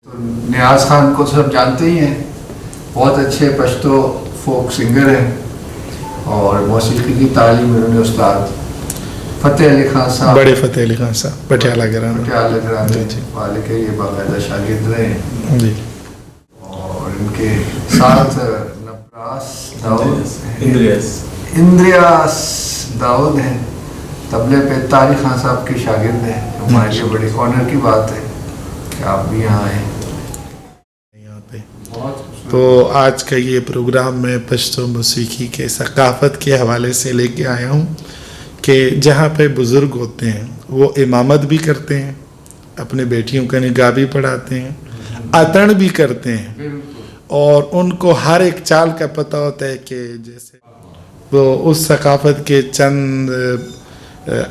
نیاز خان کو سب جانتے ہی ہیں، بہت اچھے پشتو فوک سنگر ہیں اور موسیقی کی تعلیم انہوں نے استاد فتح علی خان صاحب، بڑے فتح علی خان صاحب پٹیالہ گرانے والے کے یہ باقاعدہ شاگرد رہے ہیں جی، اور ان کے ساتھ نبراس داؤد اندریاس داؤد ہیں طبلے پہ، طارق خان صاحب کے شاگرد ہیں. ہمارے لیے بڑی آنر کی بات ہے کہ آپ بھی یہاں آئیں. تو آج کا یہ پروگرام میں پشتو موسیقی کے ثقافت کے حوالے سے لے کے آیا ہوں کہ جہاں پہ بزرگ ہوتے ہیں وہ امامت بھی کرتے ہیں، اپنے بیٹیوں کا نکاح بھی پڑھاتے ہیں، اتن بھی کرتے ہیں، اور ان کو ہر ایک چال کا پتہ ہوتا ہے کہ جیسے وہ اس ثقافت کے چند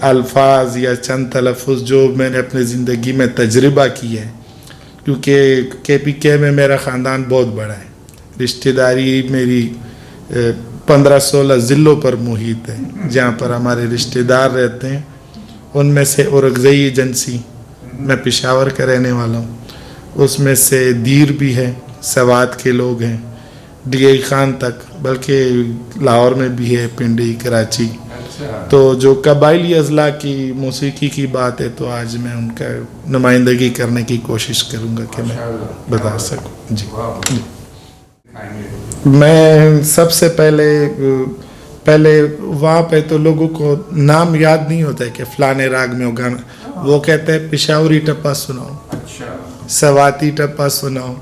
الفاظ یا چند تلفظ جو میں نے اپنے زندگی میں تجربہ کی ہے، کیونکہ کے پی کے میں میرا خاندان بہت بڑا ہے، رشتہ داری میری 15-16 ضلعوں پر محیط ہے جہاں پر ہمارے رشتہ دار رہتے ہیں. ان میں سے اورگزئی ایجنسی، میں پشاور کا رہنے والا ہوں، اس میں سے دیر بھی ہے، سوات کے لوگ ہیں، ڈی آئی خان تک، بلکہ لاہور میں بھی ہے، پنڈی، کراچی. تو جو قبائلی اضلاع کی موسیقی کی بات ہے تو آج میں ان کا نمائندگی کرنے کی کوشش کروں گا کہ میں بتا سکوں. جی، میں سب سے پہلے وہاں پہ تو لوگوں کو نام یاد نہیں ہوتا ہے کہ فلانے راگ میں وہ گانا، وہ کہتے ہیں پشاوری ٹپا سناؤ، سواتی ٹپا سناؤ،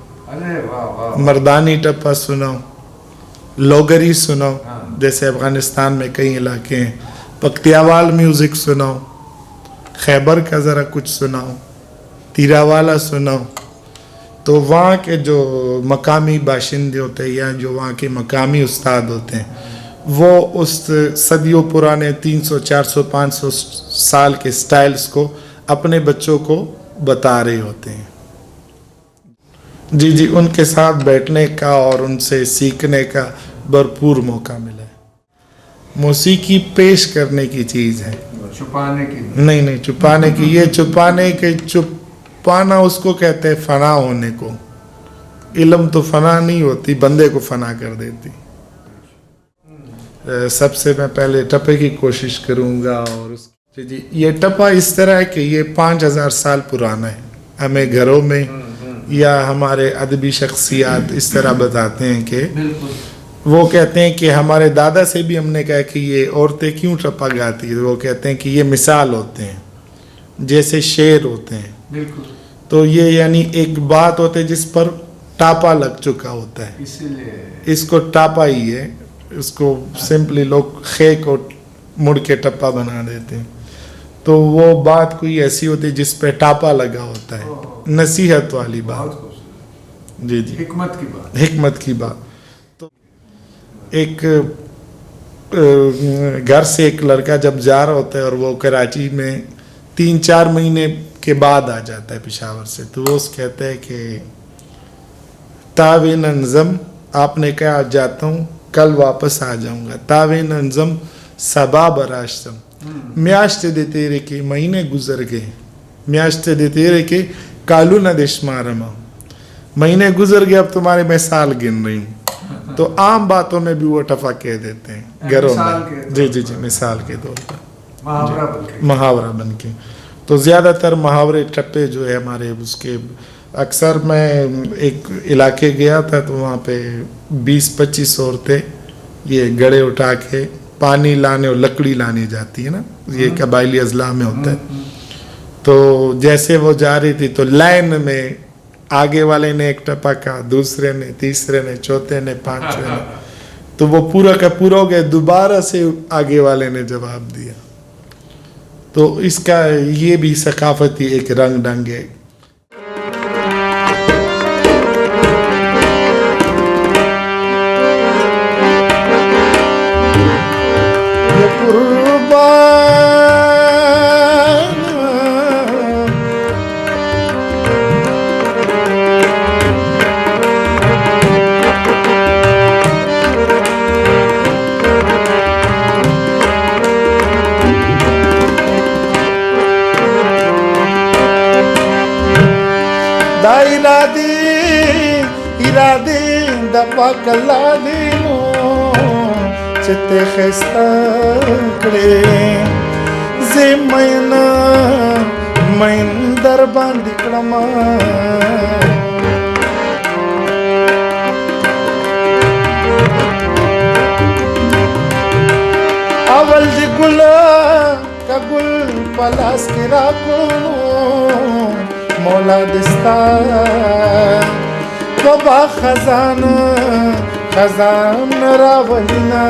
مردانی ٹپا سناؤ، لوگری سناؤ، جیسے افغانستان میں کئی علاقے ہیں، پکتیاوال میوزک سناؤ، خیبر کا ذرا کچھ سناؤ، تیراوالا سناؤ. تو وہاں کے جو مقامی باشندے ہوتے ہیں یا جو وہاں کے مقامی استاد ہوتے ہیں وہ اس صدیوں پرانے 300 400 500 سال کے سٹائلز کو اپنے بچوں کو بتا رہے ہوتے ہیں. جی، ان کے ساتھ بیٹھنے کا اور ان سے سیکھنے کا بھرپور موقع ملا ہے. موسیقی پیش کرنے کی چیز ہے، چھپانے کی نہیں چھپانے کی. یہ چھپانا اس کو کہتے ہیں فنا ہونے کو. علم تو فنا نہیں ہوتی، بندے کو فنا کر دیتی. سب سے میں پہلے ٹپے کی کوشش کروں گا. اور جی، یہ ٹپا اس طرح ہے کہ یہ 5000 سال پرانا ہے. ہمیں گھروں میں یا ہمارے ادبی شخصیات اس طرح بتاتے ہیں کہ وہ کہتے ہیں کہ ہمارے دادا سے بھی ہم نے کہا کہ یہ عورتیں کیوں ٹپا گاتی ہیں، وہ کہتے ہیں کہ یہ مثال ہوتے ہیں، جیسے شعر ہوتے ہیں. تو یہ یعنی ایک بات ہوتی ہے جس پر ٹاپا لگ چکا ہوتا ہے، اس کو ٹاپا ہی ہے. اس کو سمپلی لوگ خے کو مڑ کے ٹپا بنا دیتے ہیں. تو وہ بات کوئی ایسی ہوتی ہے جس پہ ٹاپا لگا ہوتا ہے، نصیحت والی بات. جی، حکمت کی بات. تو ایک گھر سے ایک لڑکا جب جا رہا ہوتا ہے اور وہ کراچی میں 3-4 مہینے کے بعد آ جاتا ہے پشاور سے، تو وہ کہتا ہے کہ تاوین انظم، آپ نے کہا آج جاتا ہوں کل واپس آ جاؤں گا. تاوین انظم سبا براشتم، میاشت دے تیرے کے مہینے گزر گئے، میاشت دے تیرے کے کالو نہ دشمارما، مہینے گزر گئے اب تمہارے میں سال گن رہی ہوں. تو عام باتوں میں بھی وہ ٹفا کہہ دیتے ہیں گھروں میں. جی، مثال کے طور پر محاورہ بن کے. تو زیادہ تر محاورے ٹپے جو ہے ہمارے اس کے اکثر میں ایک علاقے گیا تھا تو وہاں پہ 20-25 عورتیں یہ گڑے اٹھا کے پانی لانے اور لکڑی لانے جاتی ہے نا، یہ قبائلی اضلاع میں ہوتا ہے. تو جیسے وہ جا رہی تھی تو لائن میں آگے والے نے ایک ٹپا کہا، دوسرے نے، تیسرے نے، چوتھے نے، پانچویں نے، تو وہ پورا کا پورا ہو گیا. دوبارہ سے آگے والے نے جواب دیا. تو اس کا یہ بھی ثقافتی ایک رنگ ڈنگ ہے. دا ارادي د پاک الله دی نو چې ته خسته کړې زه مین در باندې کړم اول دی ګل کا ګل پلاس کې راکړو مولا دستا بابا خزان راولینا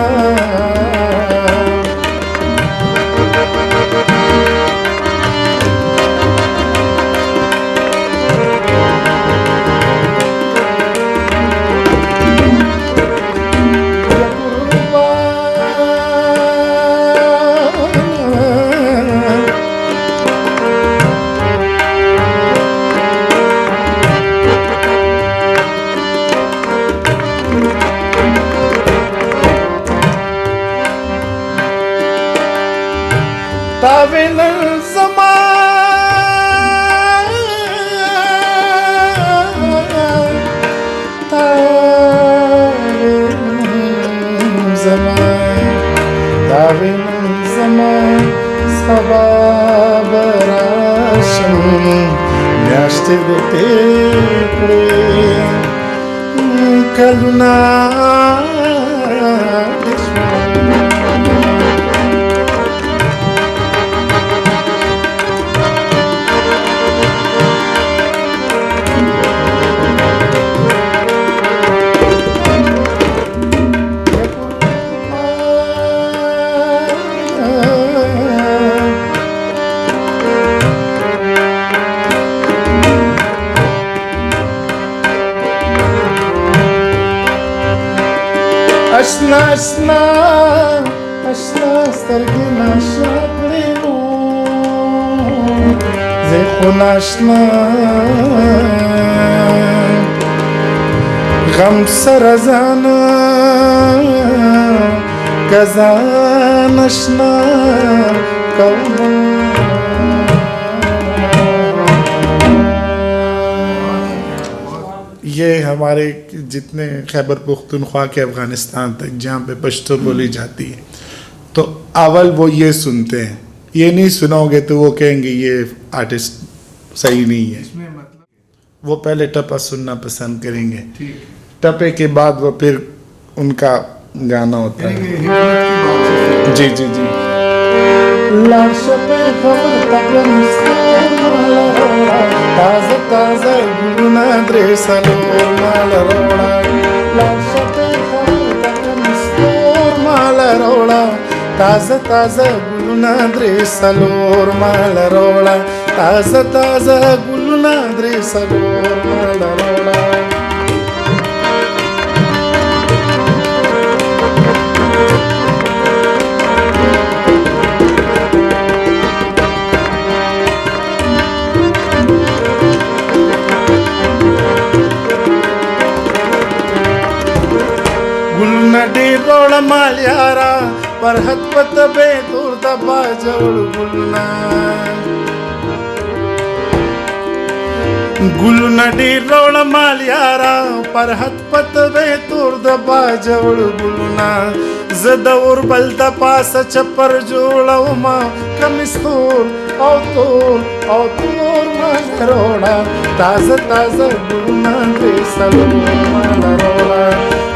تاویل زمان سبا براشم میاشت د تکړې کلونه اشنا سترګې ناشنا کړې نو زه خو ناشنا غم سره ځان ګزان اشنا کوم یہ ہمارے جتنے خیبر پختونخوا کے افغانستان تک جہاں پہ پشتو بولی جاتی ہے تو اول وہ یہ سنتے ہیں، یہ نہیں سنو گے تو وہ کہیں گے یہ آرٹسٹ صحیح نہیں ہے، وہ پہلے ٹپا سننا پسند کریں گے، ٹپے کے بعد وہ پھر ان کا گانا ہوتا ہے۔ جی جی جی تازه تازه ګلونه درې څلور مال راوړه لاشه په خبره مستور مال راوړه تازه تازه ګلونه درې څلور مال راوړه تازه تازه ګلونه درې څلور مال راوړه ډېر روړه مال یارا پر حد پت به تور د باجوړ ګلونه ډېر روړه مال یارا پر حد پت به تور د باجوړ ګلونه زه د اوربل د پاسه چپر جوړوم کمستور او تور مال روړه تازه تازه ګلونه درې څلور مال روړه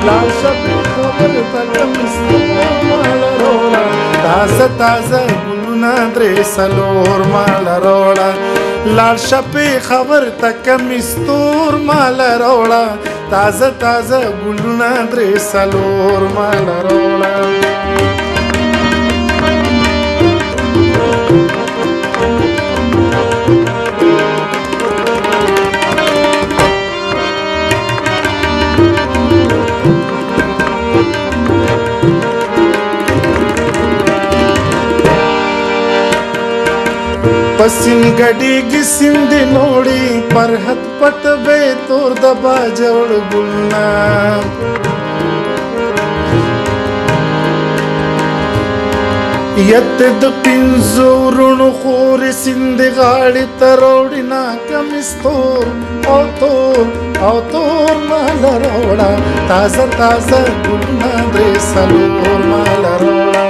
لال شپې خبر تکم مال روړه تازه تازه ګلونه درې څلور مال روړه لال شپې خبر تکم استور مال روړه تازه تازه ګلونه درې څلور مال روړه پسین گډیږي سیند نوړي پر حد پټ به تور د باجوړ ګلنا يتد بنزور نخور سندغاڑی تروڑنا کمستور اوتور مالا روڑا تازہ تازہ گلنا دے سلور مالا روڑا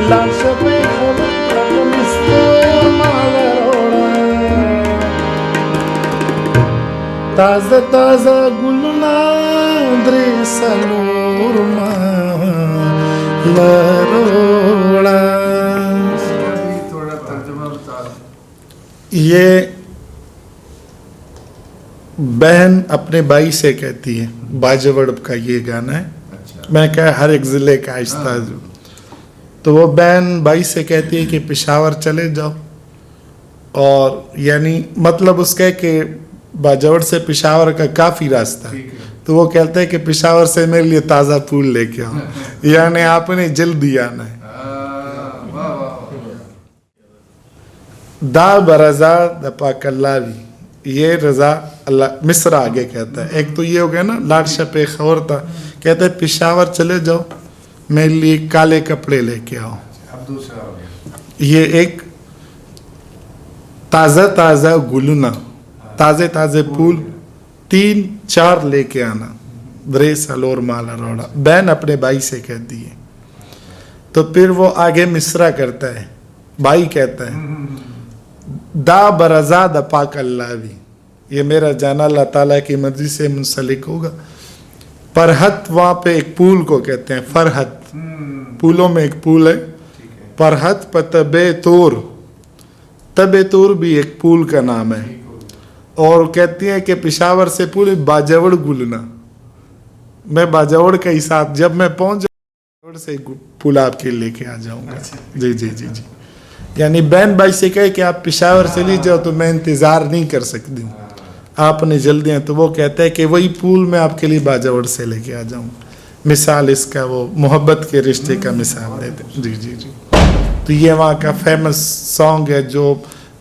لاش پہ خبر کمستور مالا روڑا تازہ تازہ گلنا دے سلور مالا روڑا. یہ بہن اپنے بھائی سے کہتی ہے، باجوڑ کا یہ گانا ہے. میں کہا ہر ایک ضلع کا آہستہ، تو وہ بہن بھائی سے کہتی ہے کہ پشاور چلے جاؤ، اور یعنی مطلب اس کا ہے کہ باجوڑ سے پشاور کا کافی راستہ، تو وہ کہتے ہیں کہ پشاور سے میرے لیے تازہ پھول لے کے آؤ، یعنی آپ نے جلدی آنا ہے. دا برضا دا پاک اللہ بھی، یہ رضا اللہ مصر آگے کہتا ہے. ایک تو یہ ہو گیا نا لاڈ شپ خور تھا، کہتا ہے پشاور چلے جاؤ میرے لیے کالے کپڑے لے کے آؤ. یہ ایک تازہ تازہ گلنا، تازے تازے پھول 3-4 لے کے آنا، برے سلور مالا روڑا بہن اپنے بھائی سے کہتی ہے. تو پھر وہ آگے مصرع کرتا ہے، بھائی کہتا ہے دا برضا دا پاک اللہ بھی، یہ میرا جانا اللہ تعالیٰ کی مرضی سے منسلک ہوگا. فرحت وہاں پہ ایک پھول کو کہتے ہیں، فرحت پھولوں میں ایک پھول ہے. فرحت پتب تور، تب تور بھی ایک پھول کا نام ہے. اور کہتی ہیں کہ پشاور سے پھول باجوڑ گلنا، میں باجوڑ کا ہی ساتھ جب میں پہنچ جاؤں سے پھول آپ کے لے کے آ جاؤں گا. جی جی جی جی، یعنی بہن بھائی سے کہے کہ آپ پشاور چلی جاؤ تو میں انتظار نہیں کر سکتی ہوں، آپ نے جلدی ہیں. تو وہ کہتا ہے کہ وہی پھول میں آپ کے لیے باجوڑ سے لے کے آ جاؤں. مثال اس کا وہ محبت کے رشتے کا مثال دیتے. جی جی جی، تو یہ وہاں کا فیمس سانگ ہے جو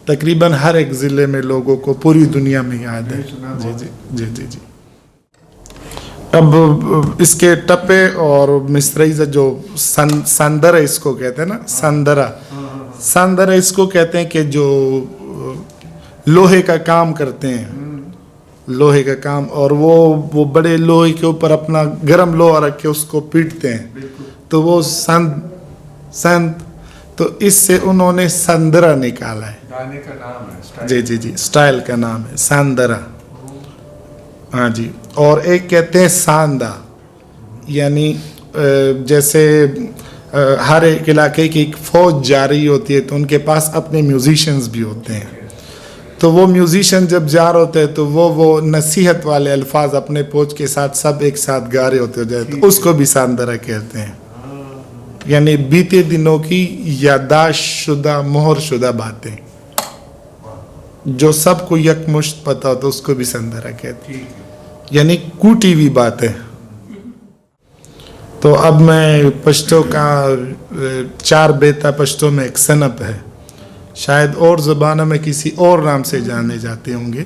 تقریباً ہر ایک ضلع میں لوگوں کو پوری دنیا میں یاد ہے. جی جی جی جی جی. اب اس کے ٹپے اور مصرعی جو سندرہ اس کو کہتے ہیں نا، سندرہ اس کو کہتے ہیں کہ جو لوہے کا کام کرتے ہیں، لوہے کا کام، اور وہ بڑے لوہے کے اوپر اپنا گرم لوہا رکھ کے اس کو پیٹتے ہیں، تو وہ سند تو اس سے انہوں نے سندرہ نکالا ہے. گانے کا نام ہے، جی جی جی، سٹائل کا نام ہے سندرہ. ہاں جی. اور ایک کہتے ہیں ساندہ، یعنی جیسے ہر ایک علاقے کی ایک فوج جا رہی ہوتی ہے تو ان کے پاس اپنے میوزیشنز بھی ہوتے ہیں، تو وہ میوزیشن جب جا رہے ہوتے ہیں تو وہ نصیحت والے الفاظ اپنے فوج کے ساتھ سب ایک ساتھ گا رہے ہوتے ہیں، تو اس کو بھی ساندرہ کہتے ہیں. یعنی بیتے دنوں کی یادداشت شدہ، مہر شدہ باتیں جو سب کو یکمشت پتہ ہو تو اس کو بھی سندرہ کہتے ہیں، یعنی کوٹی ہوئی بات ہے. تو اب میں پشتو کا 4 بیتا پشتو میں ایک صنف ہے، شاید اور زبانوں میں کسی اور نام سے جانے جاتے ہوں گے.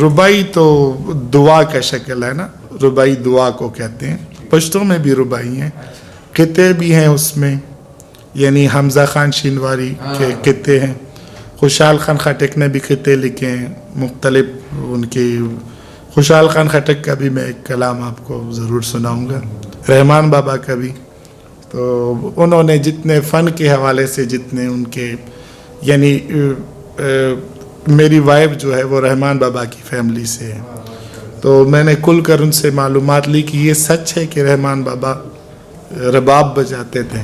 ربائی تو دعا کا شکل ہے نا، ربائی دعا کو کہتے ہیں. پشتو میں بھی ربائی ہیں، قطعے بھی ہیں اس میں، یعنی حمزہ خان شینواری کے قطعے ہیں. خوشحال خان خٹک نے بھی قطعے لکھے ہیں مختلف ان کی. خوشحال خان خٹک کا بھی میں ایک کلام آپ کو ضرور سناؤں گا، رحمان بابا کا بھی. تو انہوں نے جتنے فن کے حوالے سے جتنے ان کے، یعنی میری وائف جو ہے وہ رحمان بابا کی فیملی سے ہے، تو میں نے کل کر ان سے معلومات لی کہ یہ سچ ہے کہ رحمان بابا رباب بجاتے تھے.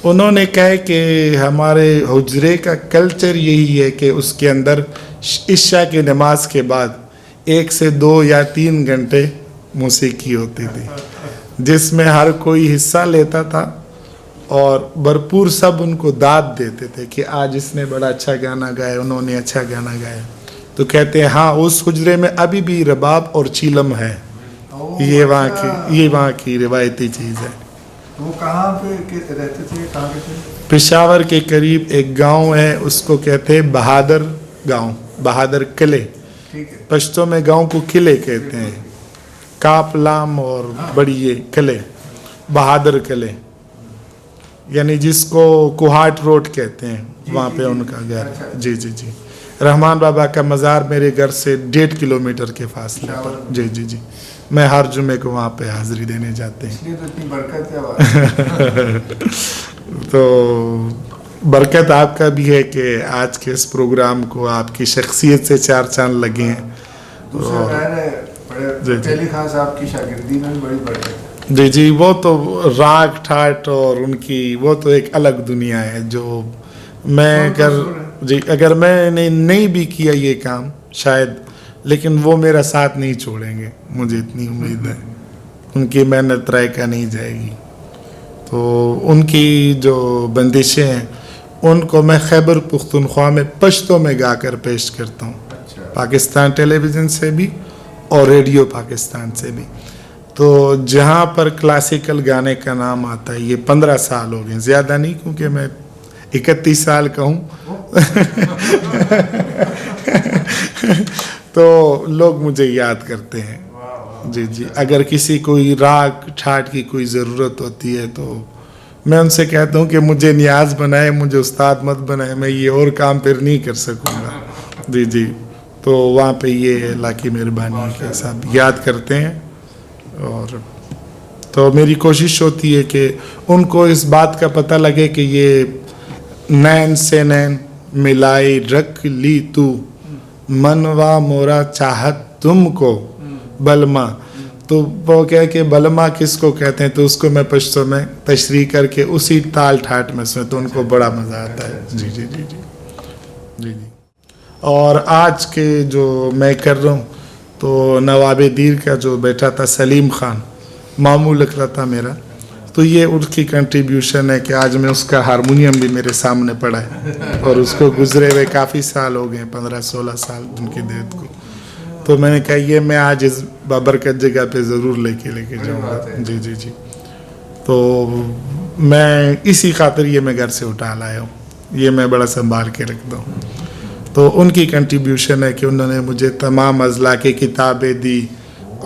انہوں نے کہا کہ ہمارے حجرے کا کلچر یہی ہے کہ اس کے اندر عشاء کی نماز کے بعد 1 سے 2 یا 3 گھنٹے موسیقی ہوتی تھی، جس میں ہر کوئی حصہ لیتا تھا اور بھرپور سب ان کو داد دیتے تھے کہ آج اس نے بڑا اچھا گانا گایا، انہوں نے اچھا گانا گایا. تو کہتے ہیں ہاں اس حجرے میں ابھی بھی رباب اور چیلم ہے. یہ وہاں کی روایتی چیز ہے. وہ کہاں پہ رہتے تھے؟ پشاور کے قریب ایک گاؤں ہے، اس کو کہتے ہیں بہادر گاؤں، بہادر قلعے. پشتو میں گاؤں کو قلعے کہتے ہیں، کاپ لام اور بڑی یہ قلعے، بہادر قلعے. یعنی جس کو کوہاٹ روڈ کہتے ہیں وہاں پہ ان کا گھر. جی جی جی. رحمان بابا کا مزار میرے گھر سے 1.5 کلومیٹر کے فاصلے پر. جی جی جی. میں ہر جمعے کو وہاں پہ حاضری دینے جاتے ہیں. تو برکت آپ کا بھی ہے کہ آج کے اس پروگرام کو آپ کی شخصیت سے 4 چاند لگے ہیں. جی جی. وہ تو راگ ٹھاٹ اور ان کی وہ تو ایک الگ دنیا ہے جو میں اگر میں نے نہیں بھی کیا یہ کام شاید، لیکن وہ میرا ساتھ نہیں چھوڑیں گے، مجھے اتنی امید ہے. ان کی محنت رائے کا نہیں جائے گی. تو ان کی جو بندشیں ہیں ان کو میں خیبر پختونخوا میں پشتو میں گا کر پیش کرتا ہوں، پاکستان ٹیلی ویژن سے بھی اور ریڈیو پاکستان سے بھی. تو جہاں پر کلاسیکل گانے کا نام آتا ہے، یہ 15 سال ہو گئے، زیادہ نہیں کیونکہ میں 31 سال کا ہوں. تو لوگ مجھے یاد کرتے ہیں. جی جی. اگر کسی کوئی راگ ٹھاٹ کی کوئی ضرورت ہوتی ہے تو میں ان سے کہتا ہوں کہ مجھے نیاز بنائے، مجھے استاد مت بنائے، میں یہ اور کام پھر نہیں کر سکوں گا. جی جی. تو وہاں پہ یہ اللہ کی مہربانی کے ساتھ یاد کرتے ہیں. اور تو میری کوشش ہوتی ہے کہ ان کو اس بات کا پتہ لگے کہ یہ نین سے نین ملائی رکھ لی تو، منوا مورا چاہت تم کو بلما. تو وہ کہے کہ بلما کس کو کہتے ہیں، تو اس کو میں پشتو میں تشریح کر کے اسی تال ٹھاٹ میں سنے تو ان کو بڑا مزہ آتا ہے. جی جی جی جی جی جی. اور آج کے جو میں کر رہا ہوں تو نواب دیر کا جو بیٹا تھا سلیم خان، ماموں لگ رہا تھا میرا، تو یہ اس کی کنٹریبیوشن ہے کہ آج میں اس کا ہارمونیم بھی میرے سامنے پڑا ہے. اور اس کو گزرے ہوئے کافی سال ہو گئے، 15-16 سال ان کی ڈیتھ کو. تو میں نے کہا یہ میں آج اس بابرکت جگہ پہ ضرور لے کے جاؤں گا. جی جی جی. تو میں اسی خاطر یہ میں گھر سے اٹھا لایا ہوں، یہ میں بڑا سنبھال کے رکھتا ہوں. تو ان کی کنٹریبیوشن ہے کہ انہوں نے مجھے تمام اضلاع کی کتابیں دی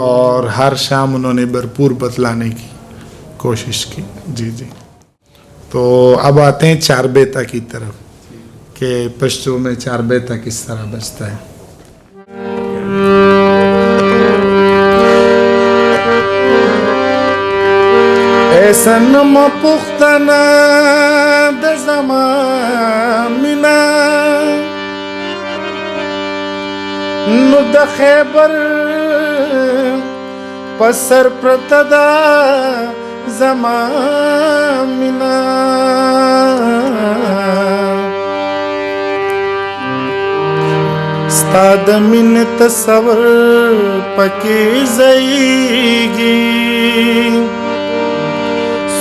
اور ہر شام انہوں نے بھرپور بتلانے کی کوشش کی. جی جی. تو اب آتے ہیں چار بیتا کی طرف کہ پشتو میں چار بیتا کس طرح بجتا ہے. ایسا نم پختنا د زماننا نو د خیبر پسر پرتدا زماننا ستاد من تصور پکی زیگی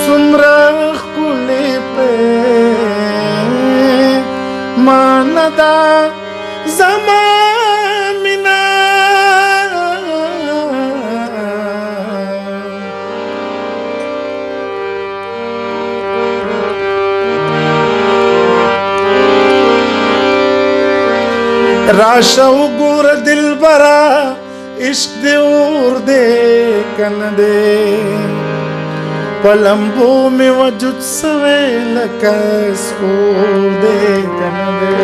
سمرخ کلی پہ ماندا زماننا راشو گور دل برا عشق دے اور دے کن دے پلمبو میں وجود سوے لکس اور دے کن دے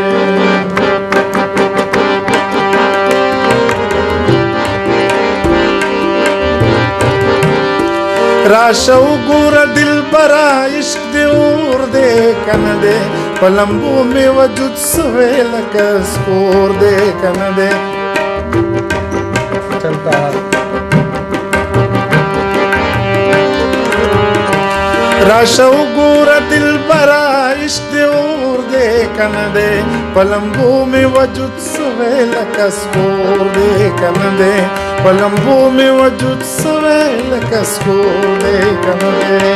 راشو گور دل برا عشق دے اور دے کن دے پلمبو میں وجود سوے لکس اور دے کن دے. چلتا راشو گور دل برا عشق دے اور دے کن دے پلمبو میں وجود سوے لکس اور دے کن دے پلمبو میں وجود سوے لکس اور دے کن دے.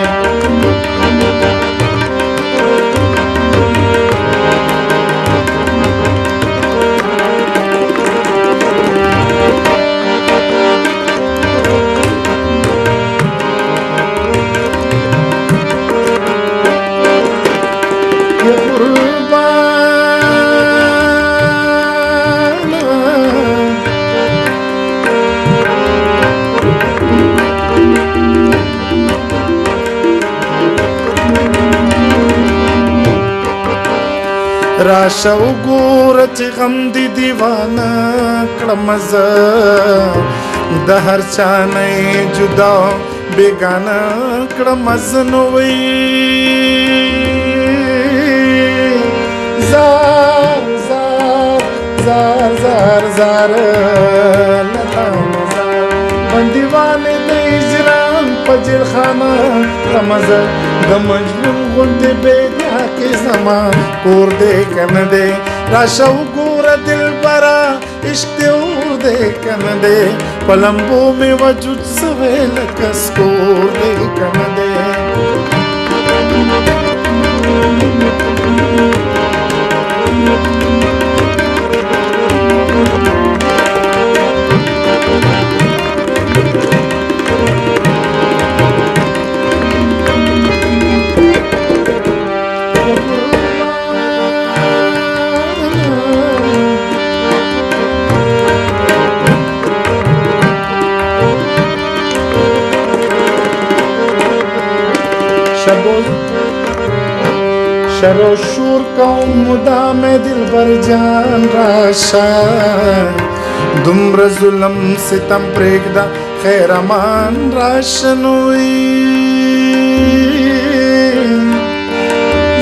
راشه وګوره چې غم دې دیوانه کړم زه د هر چا نه یې جدا بېګانه کړم زه نو زار زار زار زار زار لتا زار بندیوانه د اجرام په جیلخانه کړم زه د مجنون غوندې بېګا کې زما کور دی که نه دی راشه وګوره دلبره عشق دې اور دی که نه دی په لمبو مې وجود سوی لکه سکور دی که نه دی شر و شور کوم مدام دلبر جان راشه دومره ظلم ستم پرېږده خیر امان راشه نوی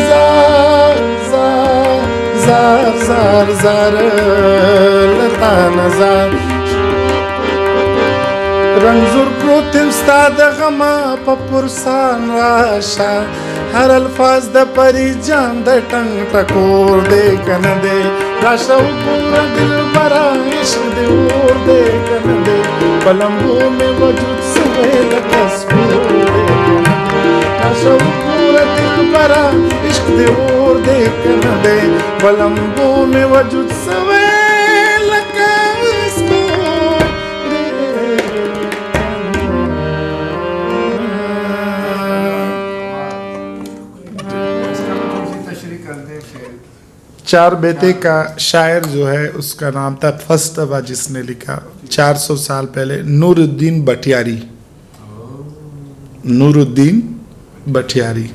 زار زار زار زار زار لتا نزار رنځور پروت یم ستا د غمه په پرسان راشه هر الفاظ د پری جان د ټنګ ټکور دی که نه دی راشه وګوره دلبره عشق دې اور دی که نه دی په لمبو مې وجود سوی لکه سپور دی که نه دی راشه وګوره دلبره عشق دې اور دی که نه دی په لمبو مې وجود سوی لکه سپور دی. چار بیتے کا شاعر جو ہے اس کا نام تھا فستوا جس نے لکھا 400 سال پہلے نور الدین بٹیاری نور الدین بٹیاری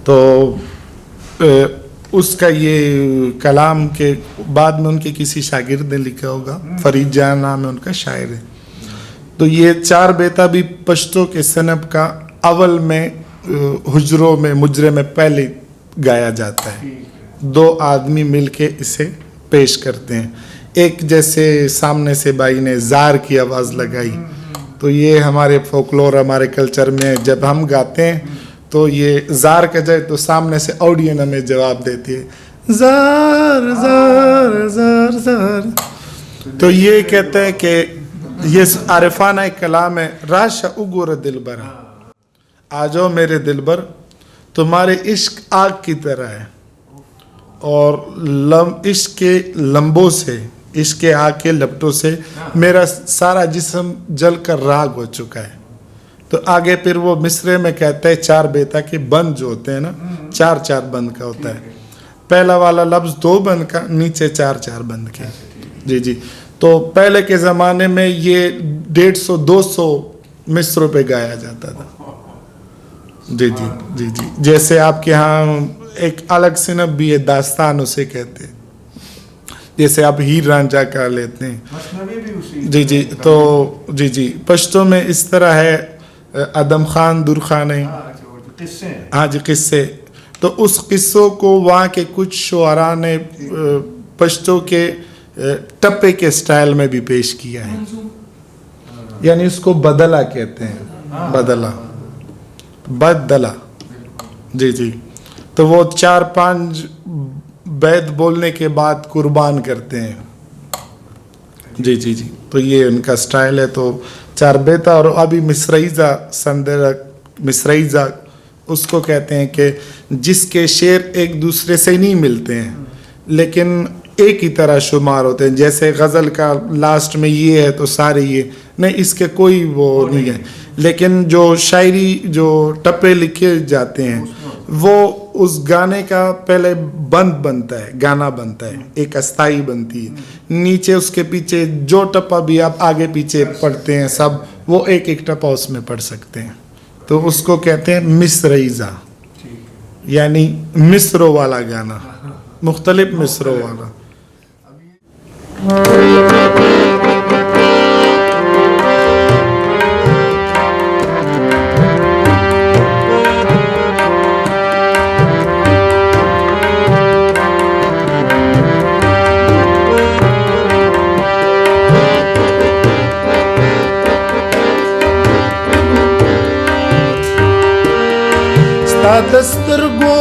تو اس کا یہ کلام کے بعد میں ان کے کسی شاگرد نے لکھا ہوگا فرید جان نام ہے ان کا شاعر ہے تو یہ 4 بیتا بھی پشتو کے صنف کا اول میں حجروں میں مجرے میں پہلے گایا جاتا ہے 2 آدمی مل کے اسے پیش کرتے ہیں ایک جیسے سامنے سے بھائی نے زار کی آواز لگائی تو یہ ہمارے فولکلور ہمارے کلچر میں جب ہم گاتے ہیں تو یہ زار کا جائے تو سامنے سے آڈین ہمیں جواب دیتی ہے زار زار زار زار تو یہ کہتے ہیں کہ یہ عارفانہ کلام ہے راش اگور دلبر آ جاؤ میرے دلبر تمہارے عشق آگ کی طرح ہے اور عشق کے لمبوں سے عشق کے آگ کے لپٹوں سے میرا سارا جسم جل کر راگ ہو چکا ہے تو آگے پھر وہ مصرے میں کہتا ہے 4 بیتا کے بند جو ہوتے ہیں نا 4 بند کا ہوتا ہے پہلا والا لفظ 2 بند کا نیچے 4 بند کے جی جی تو پہلے کے زمانے میں یہ 150-200 مصروں پہ گایا جاتا تھا جی جی جی جی جیسے آپ کے ہاں ایک الگ صنف بھی ہے داستان اسے کہتے ہیں جیسے آپ ہیر رانجھا کا لیتے ہیں جی جی تو جی جی پشتو میں اس طرح ہے ادم خان درخانے ہاں جی قصے تو اس قصوں کو وہاں کے کچھ شعراء نے پشتو کے ٹپے کے سٹائل میں بھی پیش کیا ہے یعنی اس کو بدلا کہتے ہیں بدلا جی جی تو وہ 4-5 بیت بولنے کے بعد قربان کرتے ہیں جی جی جی تو یہ ان کا سٹائل ہے تو 4 بیتا اور ابھی مصریزہ سندرک مصریزہ اس کو کہتے ہیں کہ جس کے شعر ایک دوسرے سے نہیں ملتے ہیں لیکن ایک ہی طرح شمار ہوتے ہیں جیسے غزل کا لاسٹ میں یہ ہے تو سارے یہ نہیں اس کے کوئی وہ نہیں ہے لیکن جو شاعری جو ٹپے لکھے جاتے ہیں وہ اس گانے کا پہلے بند بنتا ہے گانا بنتا ہے ایک استائی بنتی ہے نیچے اس کے پیچھے جو ٹپا بھی آپ آگے پیچھے پڑھتے ہیں سب وہ ایک ٹپا اس میں پڑھ سکتے ہیں تو اس کو کہتے ہیں مصریزہ یعنی مصروں والا گانا، مختلف مصروں والا. ستا دسترګو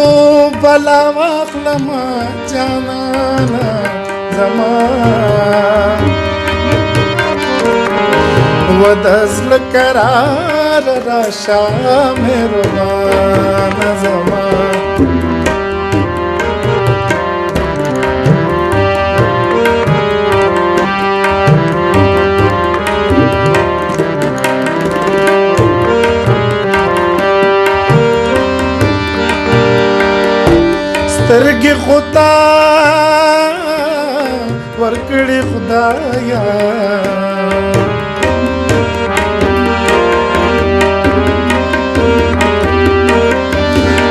بلا واخلما جانانا زمان ودزل قرار راشا مهربان زمان سترګې خدا ورکړې خدایا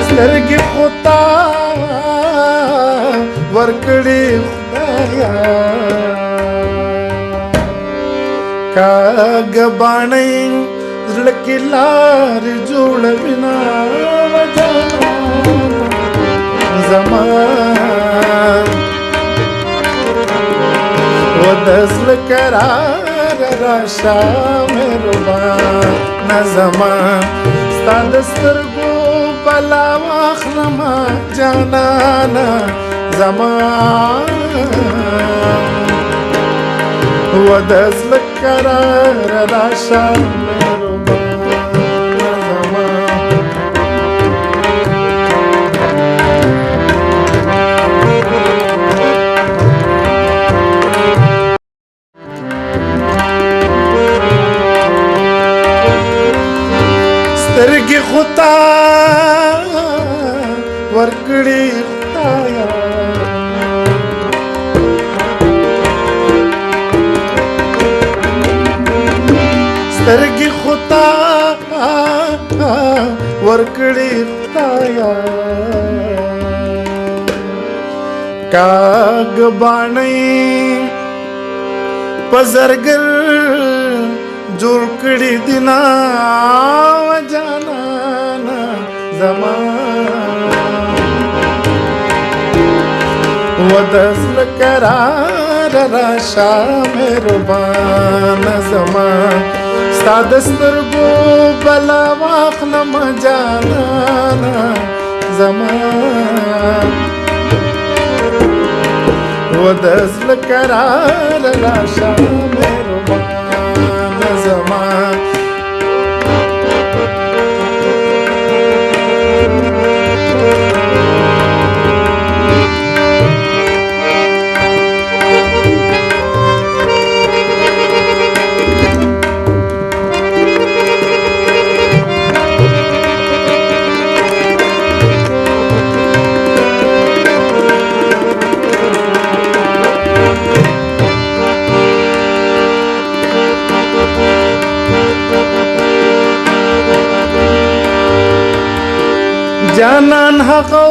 سترګې خدا ورکړې خدایا کاږ باڼۍ زړه کې لارې جوړوينا زمان ودزل قرار راشا مهربان زمان ستا دسترګو بلا واخلما جانانا زمان ودزل قرار راشا سترګې خدا ورکړې خدایا سترګې خدا ورکړې خدایا کاږ باڼۍ په زرګر جوړ کړي دینا جانانا زمان ودزل قرار راشا مهربان زمان ستا دسترګو بلا واخلم جانانا زمان ودزل قرار راشا مهربان زمان جانان هغو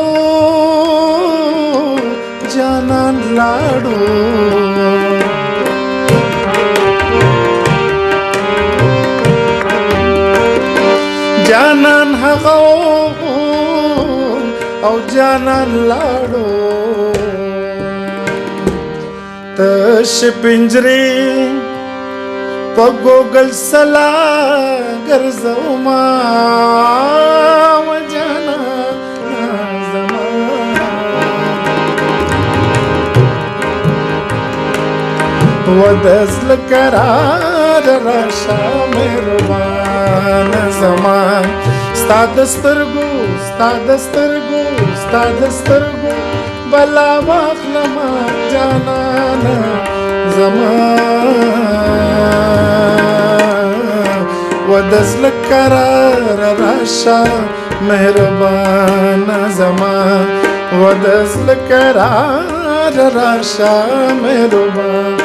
جانان لاړو جانان هغو او جانان لاړو تش پنجرې په ګوګل سلا ګرځوما ودزل قرار راشا مهربان زمان ستا دسترګو بلا واخلما جانانا زمان ودزل قرار راشا مهربان زمان ودزل قرار راشا مهربان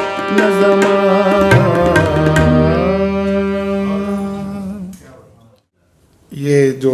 یہ جو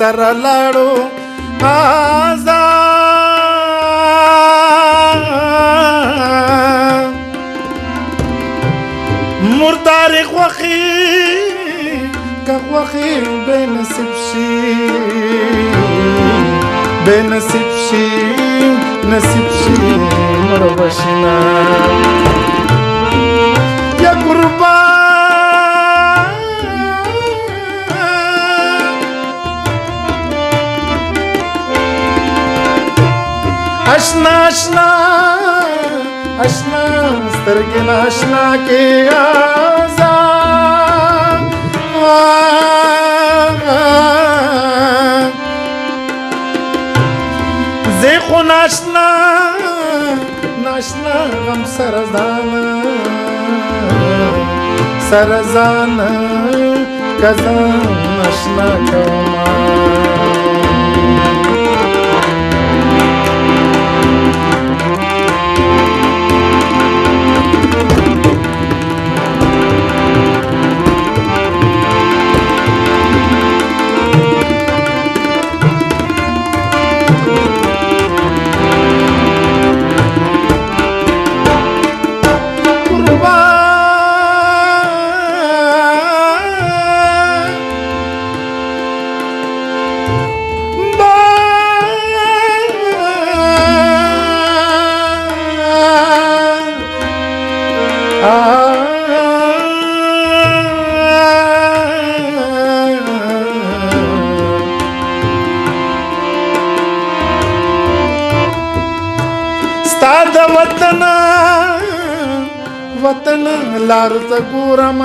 سره لاړو آزاد مردار خوخي که خوخي بے نصیب شي بے نصیب شي نصیب شي مړ بشنا یا قربان اشنا اشنا اشنا سترګې ناشنا کې آزاد زه خو ناشنا ناشنا غم سرزان کزان ناشنا کوما ستاد وطن وطن لار ته ګورم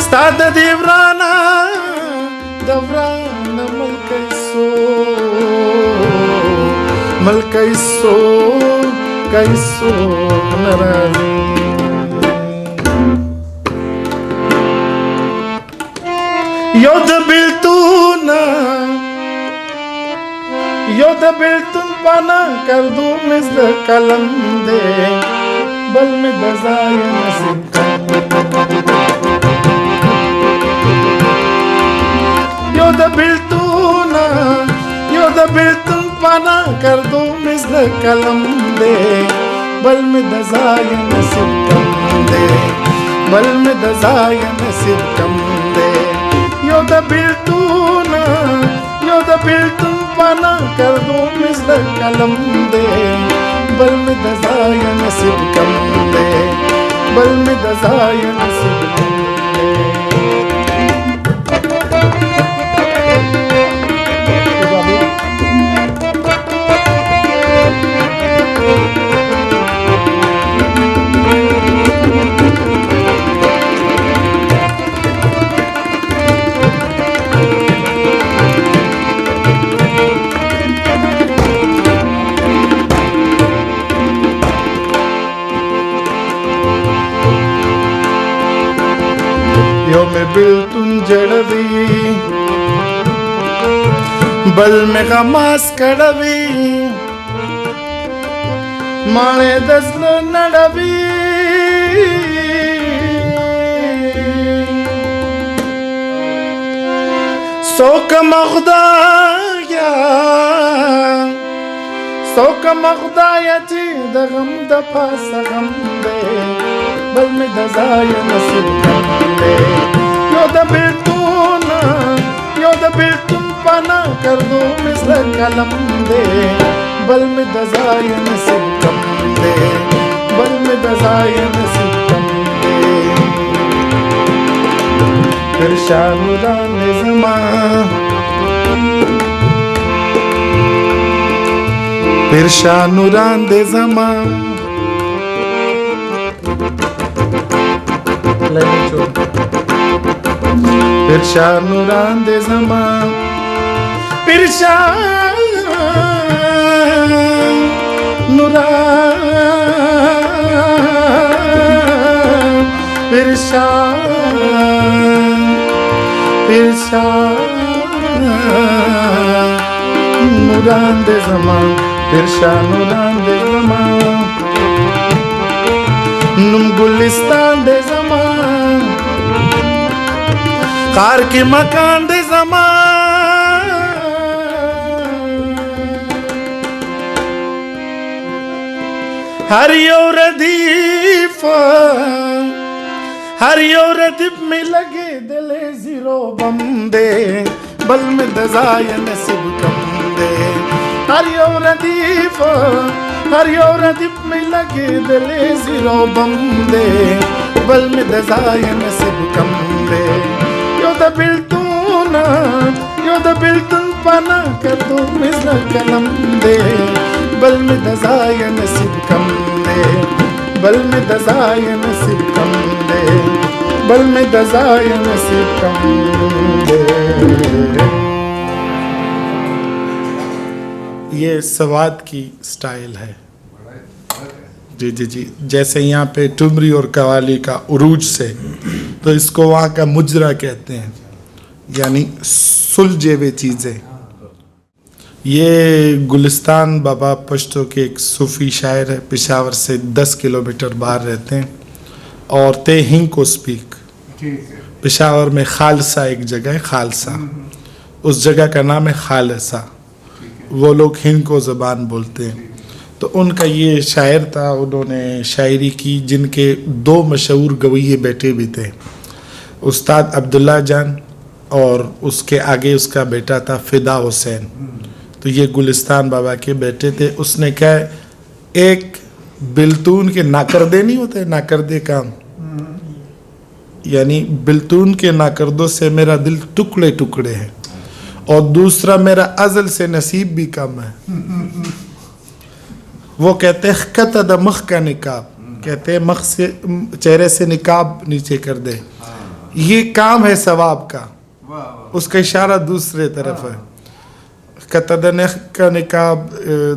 ستاد دیورانا دوران ملکیسو کیسو نرازی یو د بیلتون پانا کردو مثل قلم دے بل میں دزای نصیب یو د بیلتون پانا کردو مثل قلم دے بل میں دزای نصیب کم دے بل میں دزای نصیب کم دے یو د بیلتون پانا کردو مثل قلم دے بل میں دزای نصیب کم دے بل میں دزای نصیب کم دے یو میں بیلتون جڑوی بل میں غماس کڑوی مانے دزل نڑوی سوک مخدایا چی دا غم دا پاس غم دے بل میں دزای نصیب کم دے یو دا بیلتون پانا کردو مثل قلم دے بل میں دزای نصیب کم دے بل میں دزای نصیب کم دے پھر شاہدان زمان پھر شاہ نوران دے زمان پھر شاہ نوران دے زمان پھر شاہ نوران پھر شاہ نوران دے زمان پھر شاہ نوران دے زمان نم گلستان دے خار کے مکان دے زمان ہر یو ردیف ہر یو ردیف میں لگے دلے زیرو بم دے بل میں دزائے نصیب کم دے ہر یو ردیف میں لگے دلے زیرو بم دے بل میں دزائے نصیب کم دے یو دا بلتون پانا کر دو مزر کلم دے بل میں دزائے نصیب کم دے بل میں دزائے نصیب کم دے بل میں دزائے نصیب کم دے. یہ سوات کی سٹائل ہے. جی جی جی جیسے یہاں پہ ٹمری اور قوالی کا عروج سے تو اس کو وہاں کا مجرا کہتے ہیں یعنی سلجھے ہوئے چیزیں. یہ گلستان بابا پشتو کے ایک صوفی شاعر ہے, پشاور سے 10 کلومیٹر باہر رہتے ہیں اور تے ہنگ کو سپیک. پشاور میں خالصہ ایک جگہ ہے, خالصہ, اس جگہ کا نام ہے خالصہ. وہ لوگ ہنگ کو زبان بولتے ہیں. تو ان کا یہ شاعر تھا, انہوں نے شاعری کی جن کے 2 مشہور گویے بیٹے بھی تھے, استاد عبداللہ جان اور اس کے آگے اس کا بیٹا تھا فدا حسین. تو یہ گلستان بابا کے بیٹے تھے. اس نے کہا ایک بلتون کے ناکردے نہیں ہوتے, ناکردے کام, یعنی بلتون کے ناکردوں سے میرا دل ٹکڑے ٹکڑے ہے, اور دوسرا میرا ازل سے نصیب بھی کم ہے. وہ کہتے ہیں قطع مخ کا نقاب, کہتے ہیں مخ سے چہرے سے نقاب نیچے کر دے, یہ کام ہے ثواب کا. اس کا اشارہ دوسرے طرف ہے. قطع نخ کا نقاب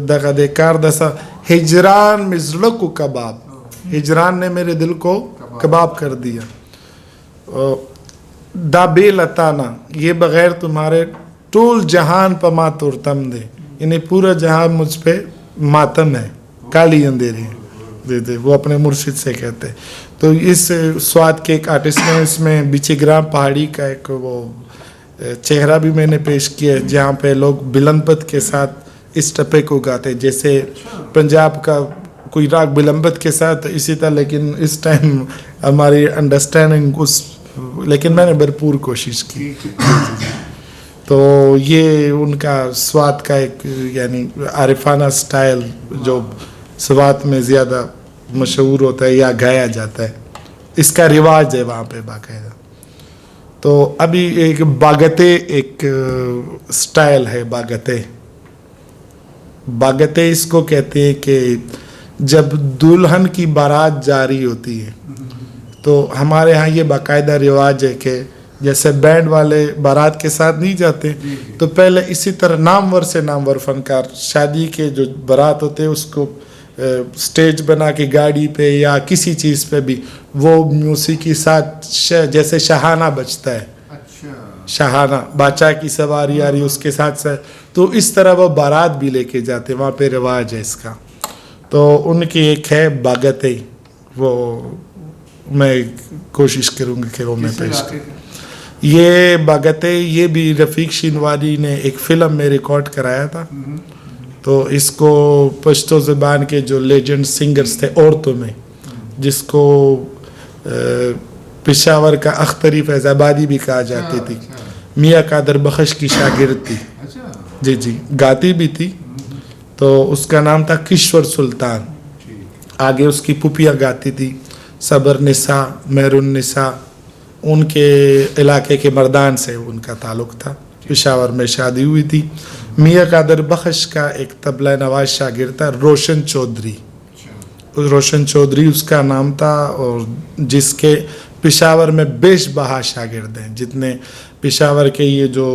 دغا دے کار دسا ہجران مزلو کو کباب, ہجران نے میرے دل کو کباب کر دیا. دا بے لتانا, یہ بغیر تمہارے ٹول جہان پا ما تورتم دے, یعنی پورا جہان مجھ پہ ماتم ہے, کالی اندھیری ہے. وہ اپنے مرشد سے کہتے. تو اس سوات کے ایک آرٹسٹ نے اس میں بیچے گرام پہاڑی کا ایک وہ چہرہ بھی میں نے پیش کیا, جہاں پہ لوگ بلمبت کے ساتھ اس ٹپے کو گاتے, جیسے پنجاب کا کوئی راگ بلمبت کے ساتھ اسی طرح. لیکن اس ٹائم ہماری انڈرسٹینڈنگ اس, لیکن میں نے بھرپور کوشش کی. تو یہ ان کا سوات کا ایک یعنی عارفانہ سٹائل جو سوات میں زیادہ مشہور ہوتا ہے یا گایا جاتا ہے, اس کا رواج ہے وہاں پہ باقاعدہ. تو ابھی ایک باگتے ایک سٹائل ہے, باگتے اس کو کہتے ہیں کہ جب دلہن کی بارات جاری ہوتی ہے تو ہمارے ہاں یہ باقاعدہ رواج ہے کہ جیسے بینڈ والے بارات کے ساتھ نہیں جاتے, تو پہلے اسی طرح نامور سے نامور فنکار شادی کے جو بارات ہوتے ہیں اس کو سٹیج بنا کے گاڑی پہ یا کسی چیز پہ بھی وہ موسیقی ساتھ جیسے شہانہ بجتا ہے, شہانہ باچا کی سواری آ رہی اس کے ساتھ ساتھ, تو اس طرح وہ بارات بھی لے کے جاتے, وہاں پہ رواج ہے اس کا. تو ان کی ایک ہے باگتے, وہ میں کوشش کروں گا کہ وہ میں پیش کروں. یہ باگتے یہ بھی رفیق شینواری نے ایک فلم میں ریکارڈ کرایا تھا. تو اس کو پشتو زبان کے جو لیجنڈ سنگرز تھے عورتوں میں, جس کو پشاور کا اختری فیض آبادی بھی کہا جاتی تھی, میاں قادر بخش کی شاگرد تھی. جی جی گاتی بھی تھی. تو اس کا نام تھا کشور سلطان. آگے اس کی پھوپھیاں گاتی تھی, صبر نساء, مہرون نساء, ان کے علاقے کے مردان سے ان کا تعلق تھا. پشاور میں شادی ہوئی تھی. میاں قادر بخش کا ایک طبلہ نواز شاگرد تھا روشن چودھری. روشن چودھری اس کا نام تھا, اور جس کے پشاور میں بیش بہا شاگرد ہیں. جتنے پشاور کے یہ جو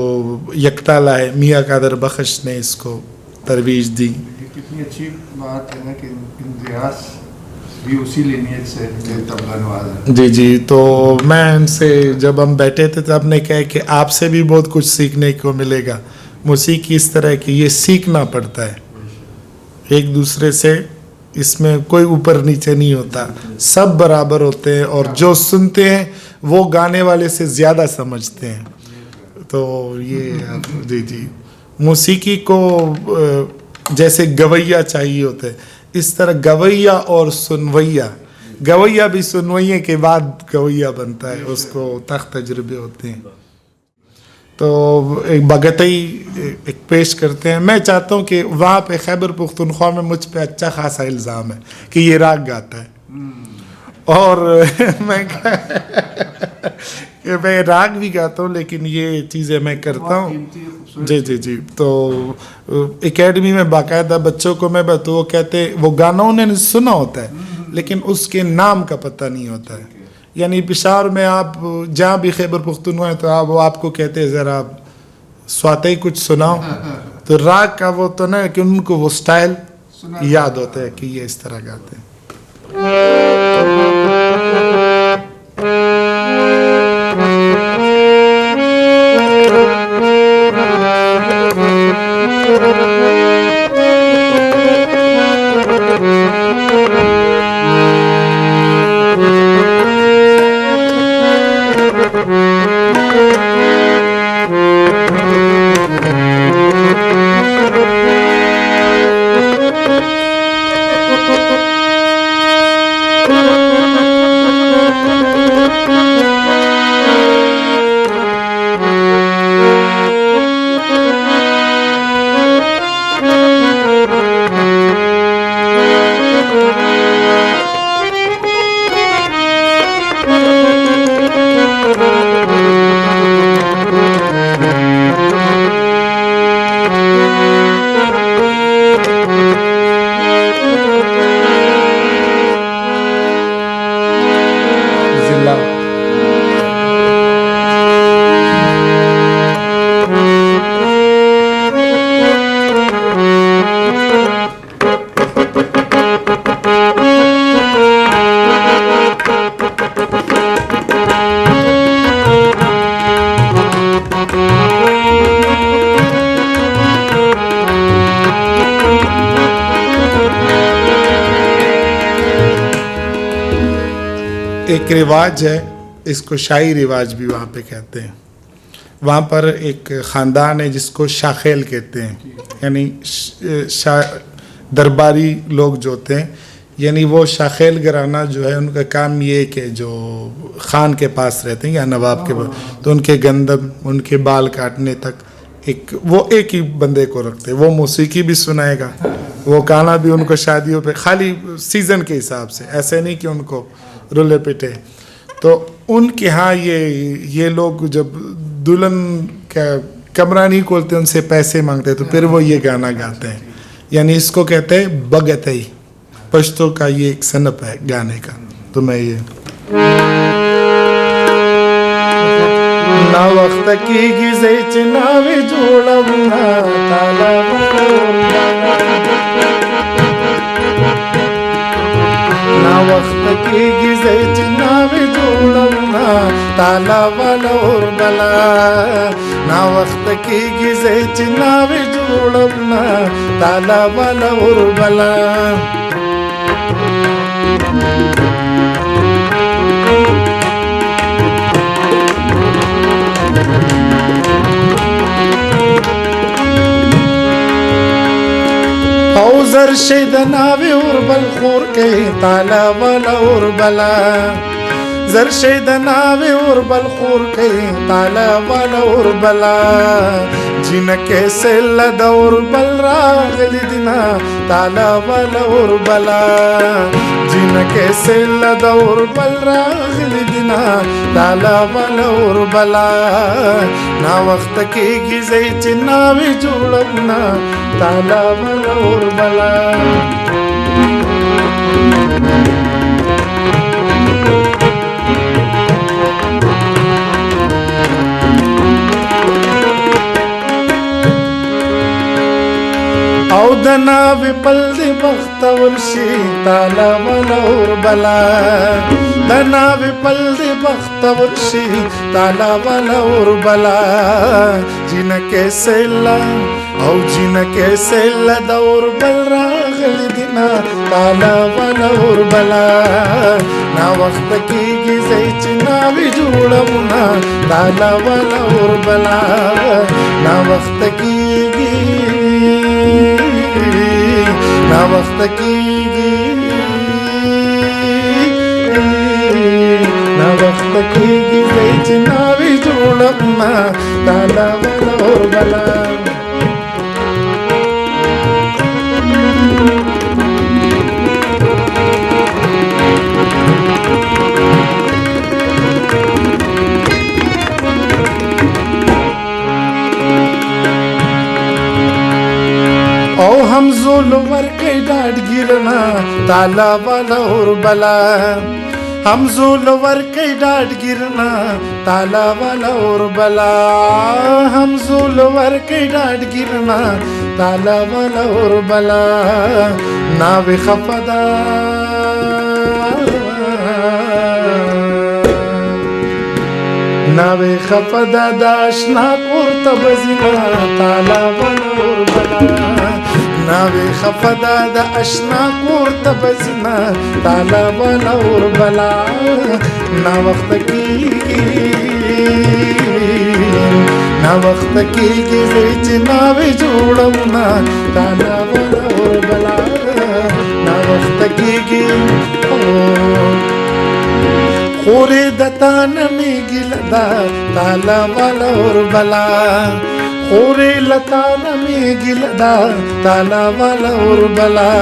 یکتالا ہے, میاں قادر بخش نے اس کو ترویج دی. کتنی اچھی بات ہے نا کہ اندریاس بھی اسی لینیج سے طبلہ نواز ہے. جی جی تو میں ان سے جب ہم بیٹھے تھے تو ہم نے کہا کہ آپ سے بھی بہت کچھ سیکھنے کو ملے گا. موسیقی اس طرح کی یہ سیکھنا پڑتا ہے ایک دوسرے سے, اس میں کوئی اوپر نیچے نہیں ہوتا, سب برابر ہوتے ہیں, اور جو سنتے ہیں وہ گانے والے سے زیادہ سمجھتے ہیں. تو یہ جی جی موسیقی کو جیسے گویا چاہیے ہوتا ہے اس طرح گویا اور سنویا. گویا بھی سنویے کے بعد گویا بنتا ہے, اس کو تخت تجربے ہوتے ہیں. تو ایک بگتئی ایک پیش کرتے ہیں. میں چاہتا ہوں کہ وہاں پہ خیبر پختونخوا میں مجھ پہ اچھا خاصا الزام ہے کہ یہ راگ گاتا ہے, اور میں راگ بھی گاتا ہوں لیکن یہ چیزیں میں کرتا ہوں. جی جی جی تو اکیڈمی میں باقاعدہ بچوں کو میں وہ کہتے وہ گانا انہوں نے سنا ہوتا ہے لیکن اس کے نام کا پتہ نہیں ہوتا ہے. یعنی پشاور میں آپ جہاں بھی خیبر پختونخوا ہے تو وہ آپ کو کہتے ہیں ذرا سواتے ہی کچھ سناؤ, تو راگ کا وہ تو نہیں کہ ان کو وہ سٹائل یاد ہوتا ہے کہ یہ اس طرح گاتے ہیں. ایک رواج ہے, اس کو شاہی رواج بھی وہاں پہ کہتے ہیں. وہاں پر ایک خاندان ہے جس کو شاخیل کہتے ہیں, یعنی درباری لوگ جو ہوتے ہیں, یعنی وہ شاخیل گھرانہ جو ہے ان کا کام یہ ہے کہ جو خان کے پاس رہتے ہیں یا نواب کے پاس, تو ان کے گندم ان کے بال کاٹنے تک وہ ایک ہی بندے کو رکھتے ہیں. وہ موسیقی بھی سنائے گا, وہ گانا بھی ان کو شادیوں پہ خالی سیزن کے حساب سے, ایسے نہیں کہ ان کو رولے پٹے. تو ان کے ہاں یہ لوگ جب دلہن کا کمرہ نہیں کھولتے ان سے پیسے مانگتے تو پھر وہ یہ گانا گاتے ہیں. یعنی اس کو کہتے ہیں بگتئی, پشتو کا یہ ایک صنف ہے گانے کا. تو میں یہ نا وقت کی گزے چناوی جوڑمنا تالا نا وقت کی گزے چناوی جوڑمنا تالا والا اور بلا نا وقت کی گزے چناوی جوڑمنا تالا والا اور بلا او زرشد ناوی اور بلخور کے تالا والا اور بلا زرشد ناوی اور بلخور کے تالا والا اور بلا جن کے سل دور بل راغلی دینا تالا والا اور بلا جن کے سل دور بل راغلی دینا تالا والا اور بلا نا وقت کی گزے چناوی جوڑمنا تالا والا اور بلا او دنا وپل دی بختور شي تالا والا اور بلا دنا وپل دی بختور شي تالا والا اور بلا جن کیسے او جن کیسے دور بل راغل دینا تالا والا اور بلا نا وقت کیږي زې چې ناوي جوړمنا تالا والا اور بلا نا وقت کیږي نا وقت کیږي نا وقت کیږي زې چې ناوي جوړمنا تالا والا اور بلا او ہم زولور کے ڈاٹ گرنا تالا والا اور بلا ہم زولور کے ڈاٹ گرنا تالا والا اور بلا ہم زولور کے ڈاٹ گرنا تالا والا اور بلا ناوی خفدا ناوی خفدا داشنا کورتا بزینا تالا والا اور بلا ناوی خفدا دا اشنا کورتا بزینا تالا والا اور بلا نا وقت کیږي زې چې ناوی جوړمنا تالا والا اور بلا نا وخت کیږي خورې دتا نمی ګلدا تالا والا اور بلا خورې لتا نمی ګلدا تالا والا اور بلا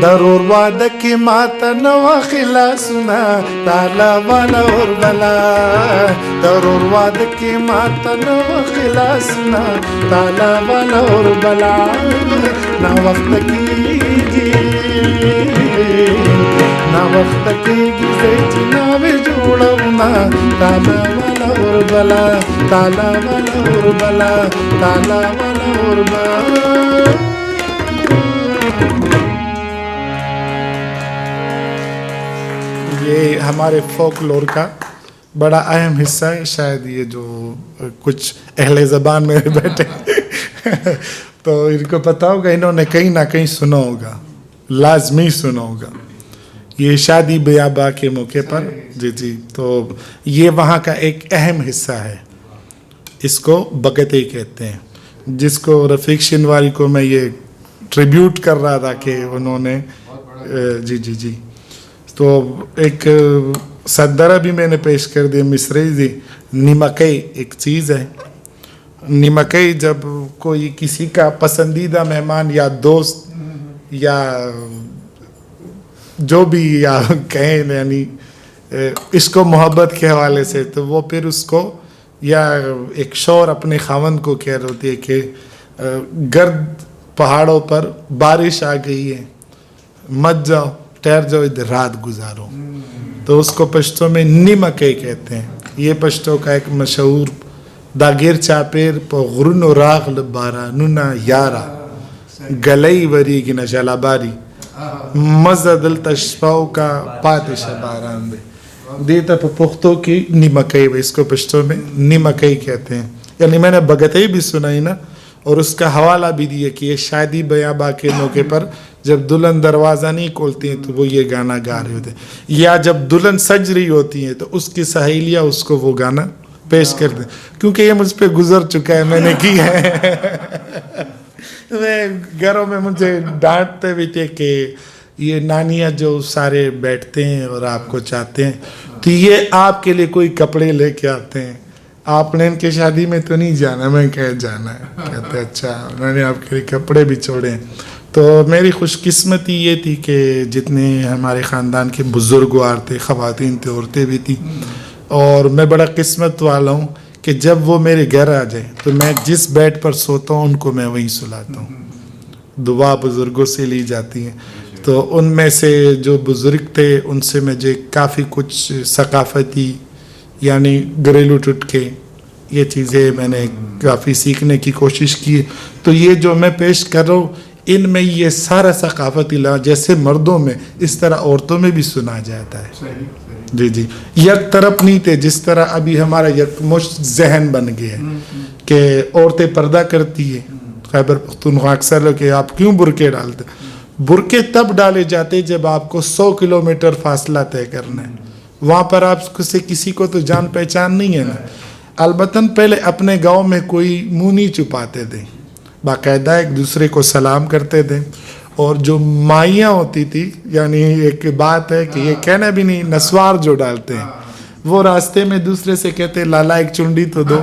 ضرور وعدہ کی ماتا نوا خلاصنا تالا والا اور بلا ضرور وعدہ کی ماتا نوا خلاصنا تالا والا اور بلا نا وقت کیږي نا وقت کیږي زې چې ناوي جوړمنا تالا والا اور بلا تالا والا اور بلا تالا والا اور بلا یہ ہمارے فوک لور کا بڑا اہم حصہ ہے. شاید یہ جو کچھ اہل زبان میں بیٹھے تو ان کو پتہ ہوگا, انہوں نے کہیں نہ کہیں سنا ہوگا, لازمی سنا ہوگا. یہ شادی بیابا کے موقع پر جی تو یہ وہاں کا ایک اہم حصہ ہے. اس کو بگتے کہتے ہیں, جس کو رفیق شنواری کو میں یہ ٹریبیوٹ کر رہا تھا کہ انہوں نے جی تو ایک صدرہ بھی میں نے پیش کر دیا مصری دی. نمکئی ایک چیز ہے. نمکئی جب کوئی کسی کا پسندیدہ مہمان یا دوست یا جو بھی یا کہیں یعنی اس کو محبت کے حوالے سے, تو وہ پھر اس کو یا ایک شور اپنے خاوند کو کہہ رہی ہوتی ہے کہ گرد پہاڑوں پر بارش آ گئی ہے, مت جاؤ, ٹھہر جاؤ, ادھر رات گزارو. تو اس کو پشتو میں نمکئی کہتے ہیں. یہ پشتو کا ایک مشہور داگیر چاپیر پا غرون و راغ لبارا نونا یارا گلئی وری گنا جلاباری مزدل تشپاو کا پاتش باران دے. دیتا پا پختو کی نمکئی, اس کو پشتو میں نمکئی کہتے ہیں. یعنی میں نے بگتئی بھی سنائی نا, اور اس کا حوالہ بھی دیا کہ یہ شادی بیابا کے موقع پر جب دلہن دروازہ نہیں کھولتی ہیں تو وہ یہ گانا گا رہے ہوتے ہیں, یا جب دلہن سج رہی ہوتی ہیں تو اس کی سہیلیاں اس کو وہ گانا پیش کرتے ہیں. کیونکہ یہ مجھ پہ گزر چکا ہے, میں نے کی ہے. میں گھروں میں مجھے ڈانٹتے بھی تھے کہ یہ نانیاں جو سارے بیٹھتے ہیں اور آپ کو چاہتے ہیں تو یہ آپ کے لیے کوئی کپڑے لے کے آتے ہیں, آپ نے ان کے شادی میں تو نہیں جانا. میں کہہ جانا ہے, کہتے اچھا انہوں نے آپ کے لیے کپڑے بھی چھوڑے ہیں. تو میری خوش قسمتی یہ تھی کہ جتنے ہمارے خاندان کے بزرگوار تھے, خواتین تھے, عورتیں بھی تھیں, اور میں بڑا قسمت والا ہوں کہ جب وہ میرے گھر آ جائیں تو میں جس بیڈ پر سوتا ہوں ان کو میں وہیں سلاتا ہوں. دعا بزرگوں سے لی جاتی ہیں. تو ان میں سے جو بزرگ تھے ان سے مجھے کافی کچھ ثقافتی یعنی گھریلو ٹوٹکے یہ چیزیں میں نے کافی سیکھنے کی کوشش کی. تو یہ جو میں پیش کر رہا ہوں ان میں یہ سارا ثقافتی لحاظ جیسے مردوں میں اس طرح عورتوں میں بھی سنا جاتا ہے. جی جی یک طرف نہیں تھے جس طرح ابھی ہمارا یک مشت ذہن بن گیا ہے کہ عورتیں پردہ کرتی ہے. خیبر پختونخوا اکثر لوگ کہ آپ کیوں برقعے ڈالتے؟ برقعے تب ڈالے جاتے جب آپ کو 100 کلومیٹر فاصلہ طے کرنا ہے. وہاں پر آپ سے کسی کو تو جان پہچان نہیں ہے نا. البتاً پہلے اپنے گاؤں میں کوئی منہ نہیں چھپاتے تھے, باقاعدہ ایک دوسرے کو سلام کرتے تھے. اور جو مائیاں ہوتی تھی, یعنی ایک بات ہے کہ یہ کہنا بھی نہیں, نسوار جو ڈالتے ہیں وہ راستے میں دوسرے سے کہتے لالا ایک چنڈی تو دو.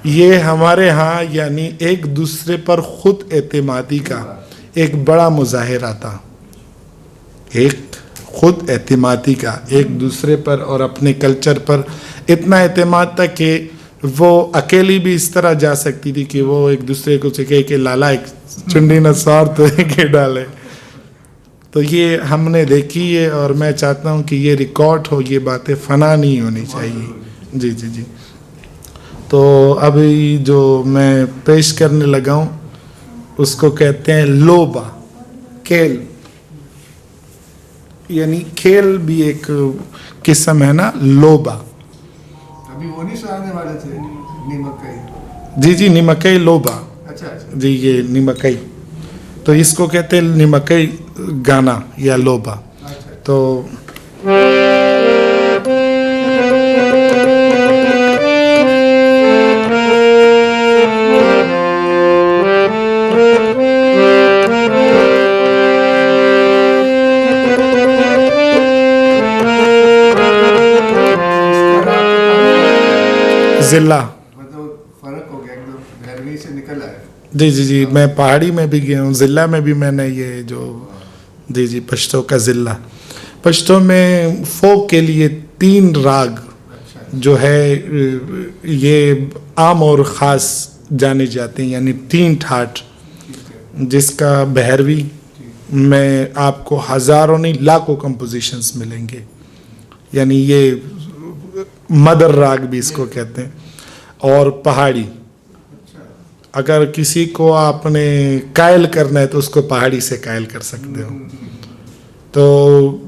یہ ہمارے ہاں یعنی ایک دوسرے پر خود اعتمادی کا ایک بڑا مظاہرہ تھا. ایک خود اعتمادی کا ایک دوسرے پر اور اپنے کلچر پر اتنا اعتماد تھا کہ وہ اکیلی بھی اس طرح جا سکتی تھی کہ وہ ایک دوسرے کو کہے کہ لالا ایک چنڈی نسوار تو کے ڈالے. تو یہ ہم نے دیکھی ہے اور میں چاہتا ہوں کہ یہ ریکارڈ ہو, یہ باتیں فنا نہیں ہونی چاہیے. جی جی جی. تو ابھی جو میں پیش کرنے لگا ہوں اس کو کہتے ہیں لوبا, کھیل. یعنی کھیل بھی ایک قسم ہے نا, لوبا. ابھی وہ نہیں سنانے والے تھے نیمکئی؟ جی جی نیمکئی لوبا. اچھا جی یہ نیمکئی, تو اس کو کہتے ہیں نیمکئی گانا یا لوبا. تو ضلع مطلب فرق ہو گیا, ایک دم گھروی سے نکل آئے. جی جی جی میں پہاڑی میں بھی گیا ہوں, ضلع میں بھی میں نے یہ جو جی جی پشتو کا ضلع. پشتو میں فوک کے لیے 3 راگ جو ہے یہ عام اور خاص جانے جاتے ہیں, یعنی 3 ٹھاٹ جس کا بہروی میں آپ کو ہزاروں نہیں لاکھوں کمپوزیشنز ملیں گے. یعنی یہ مدر راگ بھی اس کو کہتے ہیں. اور پہاڑی, اگر کسی کو آپ نے قائل کرنا ہے تو اس کو پہاڑی سے قائل کر سکتے ہو. تو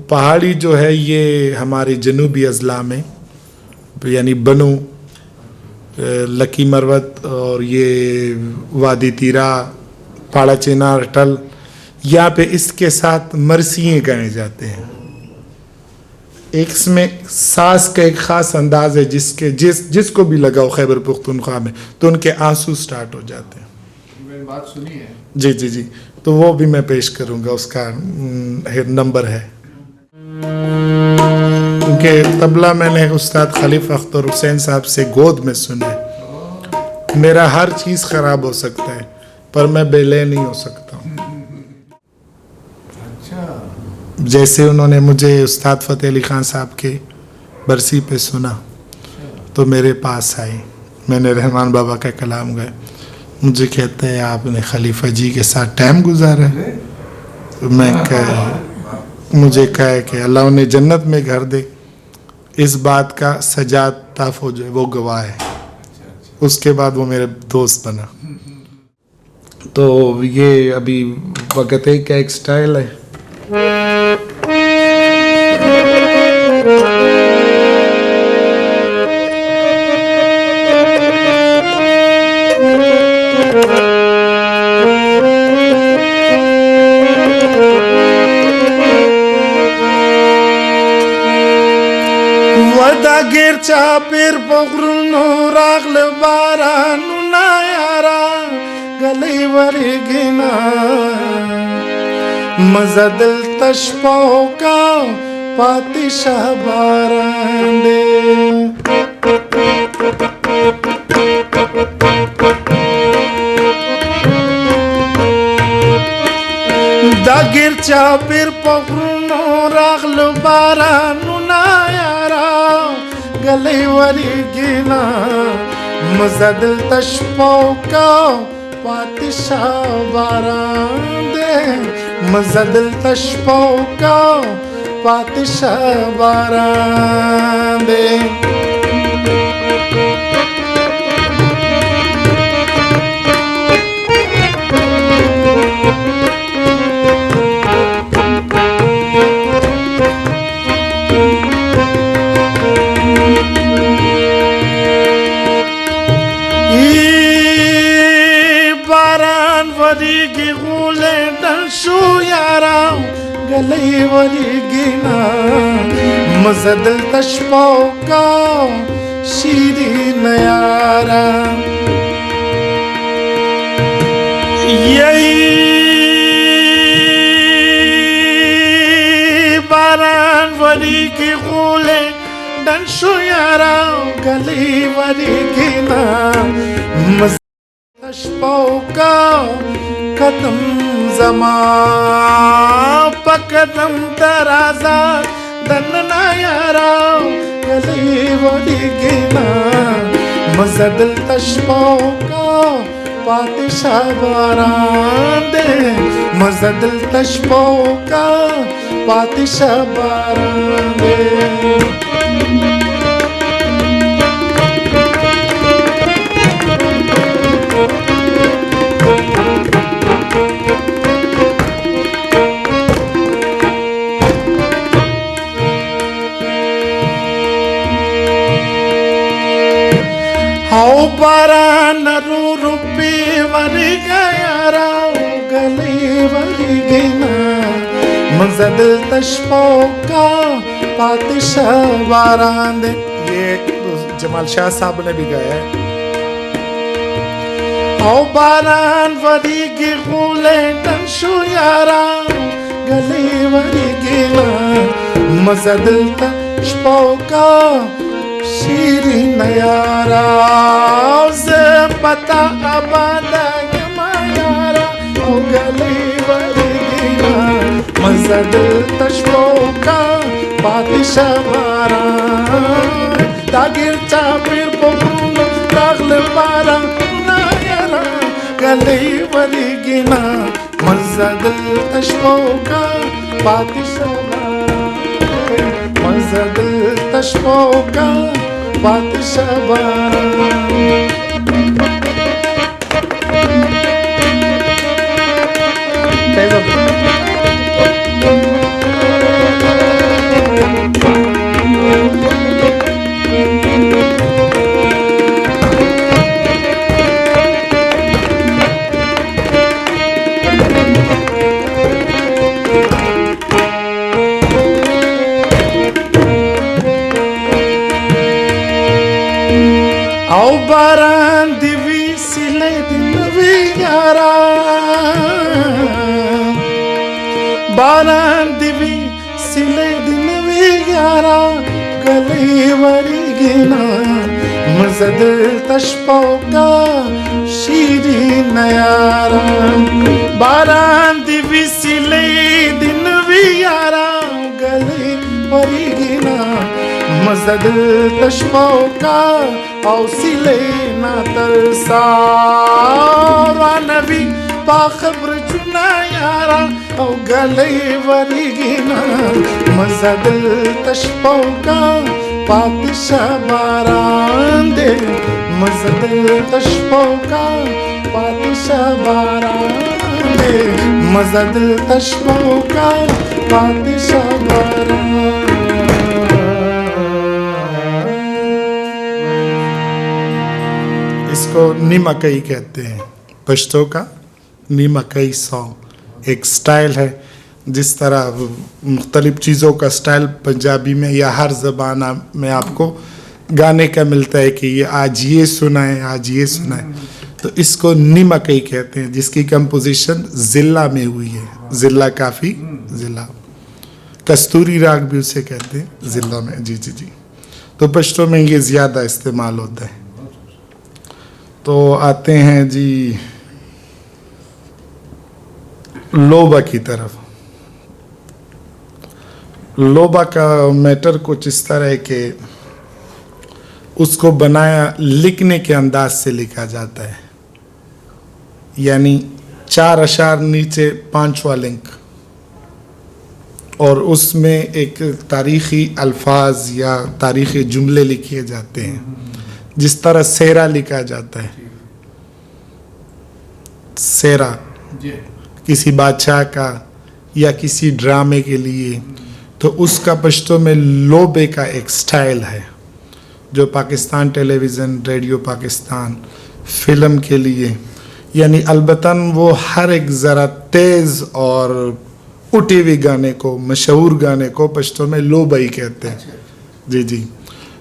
پہاڑی جو ہے یہ ہمارے جنوبی اضلاع میں یعنی بنو, لکی مروت اور یہ وادی تیرا, پاڑا چینار, ٹل, یہاں پہ اس کے ساتھ مرثیے گائے جاتے ہیں. ایک اس میں ساز کا ایک خاص انداز ہے جس کو بھی لگاؤ خیبر پختونخوا میں تو ان کے آنسو سٹارٹ ہو جاتے ہیں. میں نے بات سنی ہے. جی جی جی. تو وہ بھی میں پیش کروں گا, اس کا نمبر ہے. کیونکہ طبلہ میں نے استاد خلیفہ اختر حسین صاحب سے گود میں سنا ہے. میرا ہر چیز خراب ہو سکتا ہے پر میں بے لے نہیں ہو سکتا ہوں. جیسے انہوں نے مجھے استاد فتح علی خان صاحب کے برسی پہ سنا تو میرے پاس آئے, میں نے رحمان بابا کا کلام گائے. مجھے کہتے ہیں آپ نے خلیفہ جی کے ساتھ ٹائم گزارا ہے. میں مجھے کہا کہ اللہ انہیں جنت میں گھر دے. اس بات کا سجاد تافو جو ہے وہ گواہ ہے. اس کے بعد وہ میرے دوست بنا. تو یہ ابھی وقت کا ایک سٹائل ہے. Gir chapir pogrunu ragl baranu na yara gali warigina mazadil tashpo ka pati shahbarande da gir chapir pogrunu ragl baranu na yara گلی ورگینا مزدل تشپو کا پاتشاہ باران دے مزدل تشپو کا پاتشاہ باران دے باران وریگی غولے ڈنشو یارا گلی وریگینا مزدل تشپاو کا شیرین یارا یہی باران وریگی غولے ڈنشو یارا گلی وریگینا مزدل تشپاو کا قدم زمان پا قدم درازا دننا یارا گلی وریگینا مزدل تشپاو کا پادشاہ باران دے مزدل تشپاو کا پادشاہ باران دے ہاؤ باران رو روپی وریگا یارا گلی وریگینا مزدل تشپاو کا پادشاہ باران دے. یہ جمال شاہ صاحب نے بھی گایا ہے. ہاؤ باران وریگی غولے ڈنشو یارا گلی وریگینا مزدل تشپاو کا شیرین یارا زپتا آبادا یما یارا او گلی وریگینا مزدل تشپاو کا پادشاہ باران داگیر چاپیر پوکون راغل باران نا یارا گلی وریگینا مزدل تشپاو کا پادشاہ باران مزدل تشپاو کا پادشاہ باران او باران دیوی سلے دنوی یارا باران دیوی سلے دنوی یارا گلی وریگینا مزدل تشپاو کا شیرین یارا باران دیوی سلے دنوی یارا گلی وریگینا مزدل تشپاو کا او سلے نا ترسا رانوی پا خبر چنا یارا او گلی وریگینا مزدل تشپاو کا پادشاہ باران دے مزدل تشپاو کا پادشاہ باران دے مزدل تشپاو کا پادشاہ باران. اس کو نیمکئی کہتے ہیں. پشتو کا نیمکئی سانگ ایک سٹائل ہے. جس طرح مختلف چیزوں کا سٹائل پنجابی میں یا ہر زبان میں آپ کو گانے کا ملتا ہے کہ یہ آج یہ سنائیں آج یہ سنائیں. تو اس کو نیمکئی کہتے ہیں جس کی کمپوزیشن ضلع میں ہوئی ہے. ضلع کافی ضلع کستوری راگ بھی اسے کہتے ہیں ضلع میں. جی جی جی. تو پشتو میں یہ زیادہ استعمال ہوتا ہے. تو آتے ہیں جی لوبا کی طرف. لوبا کا میٹر کچھ اس طرح ہے کہ اس کو بنایا لکھنے کے انداز سے لکھا جاتا ہے. یعنی 4 اشعار نیچے 5واں لنک اور اس میں ایک تاریخی الفاظ یا تاریخی جملے لکھے جاتے ہیں. جس طرح سیرا لکھا جاتا ہے. سیرا کسی بادشاہ کا یا کسی ڈرامے کے لیے. تو اس کا پشتو میں لوبے کا ایک سٹائل ہے جو پاکستان ٹیلی ویژن ریڈیو پاکستان فلم کے لیے یعنی البتاً وہ ہر ایک ذرا تیز اور اٹھی ہوئی گانے کو، مشہور گانے کو پشتو میں لوبائی کہتے ہیں. جی جی.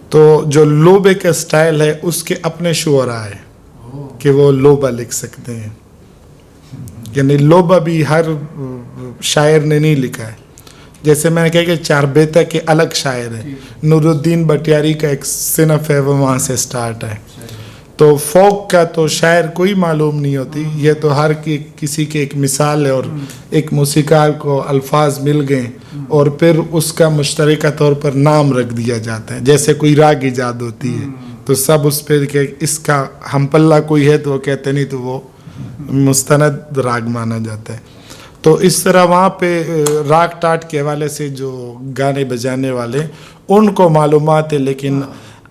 تو جو لوبے کا سٹائل ہے اس کے اپنے شعراء ہے کہ وہ لوبا لکھ سکتے ہیں. یعنی لوبا بھی ہر شاعر نے نہیں لکھا ہے. جیسے میں نے کہا کہ چار بیتہ کے الگ شاعر ہیں. نور الدین بٹیاری کا ایک صنف ہے، وہ وہاں سے سٹارٹ ہے. تو فوک کا تو شاعر کوئی معلوم نہیں ہوتی، یہ تو ہر کسی کی ایک مثال ہے، اور ایک موسیقار کو الفاظ مل گئے اور پھر اس کا مشترکہ طور پر نام رکھ دیا جاتا ہے. جیسے کوئی راگ ایجاد ہوتی ہے تو سب اس پہ کہ اس کا ہم پلہ کوئی ہے تو وہ کہتے نہیں، تو وہ مستند راگ مانا جاتا ہے. تو اس طرح وہاں پہ راگ ٹاٹ کے حوالے سے جو گانے بجانے والے ان کو معلومات ہے، لیکن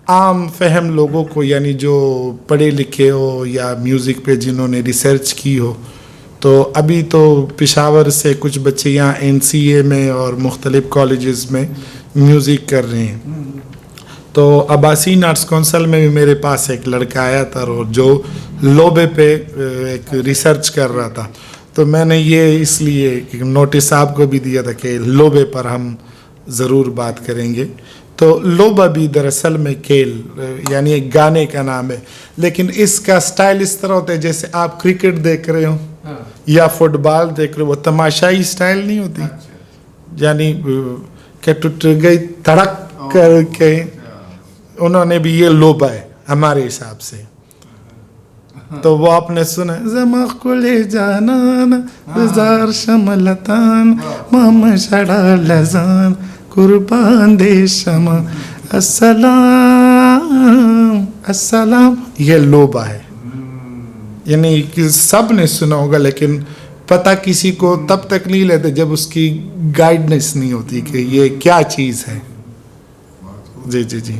عام فہم لوگوں کو، یعنی جو پڑھے لکھے ہو یا میوزک پہ جنہوں نے ریسرچ کی ہو، تو ابھی تو پشاور سے کچھ بچے یہاں NCA میں اور مختلف کالجز میں میوزک کر رہے ہیں. تو عباسین آرٹس کونسل میں بھی میرے پاس ایک لڑکا آیا تھا اور جو لوبے پہ ایک ریسرچ کر رہا تھا. تو میں نے یہ اس لیے نوٹس آپ کو بھی دیا تھا کہ لوبے پر ہم ضرور بات کریں گے. تو لوبا بھی دراصل میں کھیل یعنی ایک گانے کا نام ہے، لیکن اس کا سٹائل اس طرح ہوتا ہے جیسے آپ کرکٹ دیکھ رہے ہو یا فٹ بال دیکھ رہے ہو، وہ تماشائی سٹائل نہیں ہوتی. یعنی کہ ٹوٹ گئی تڑک کر کے، انہوں نے بھی یہ لوبا ہے ہمارے حساب سے. تو وہ آپ نے سنا زما کلے جانان بزار شملتان مام شڑا لزان قربان دے شما السلام السلام، یہ لوبا ہے. یعنی کہ سب نے سنا ہوگا لیکن پتہ کسی کو تب تک نہیں لیتے جب اس کی گائیڈنس نہیں ہوتی کہ یہ کیا چیز ہے. جی جی جی.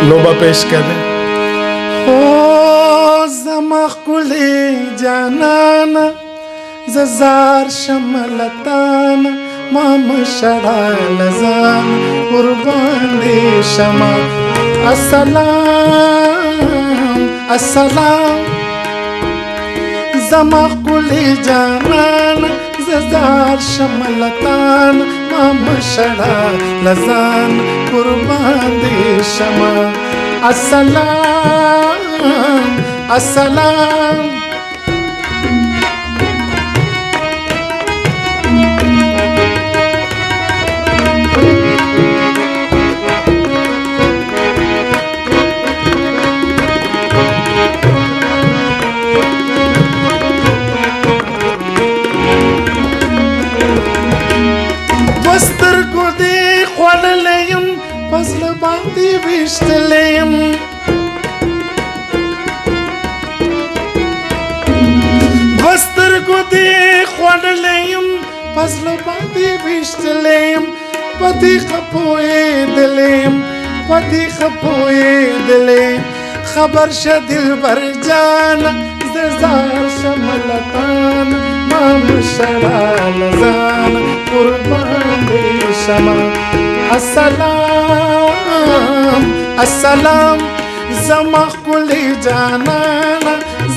لوبا پیش کر دیں. او زمخ کلی جانان ززار شملتان مام شڑا لزان قربان دے شما السلام السلام. زمخ کلی جانان ززار شملتان مام شڑا لزان قربان دے شما السلام السلام. وستر کو دے خوڑ لیم فضل باندی بیشت لیم وستر کو دے خوڑ لیم فضل باندی بیشت لیم پتی خپوئے دلیم پتی خپوئے دلیم خبر شدل بر جان ززار شملتان مام شڑا لزان قربان دے شما السلام السلام. زمخ کلی جانان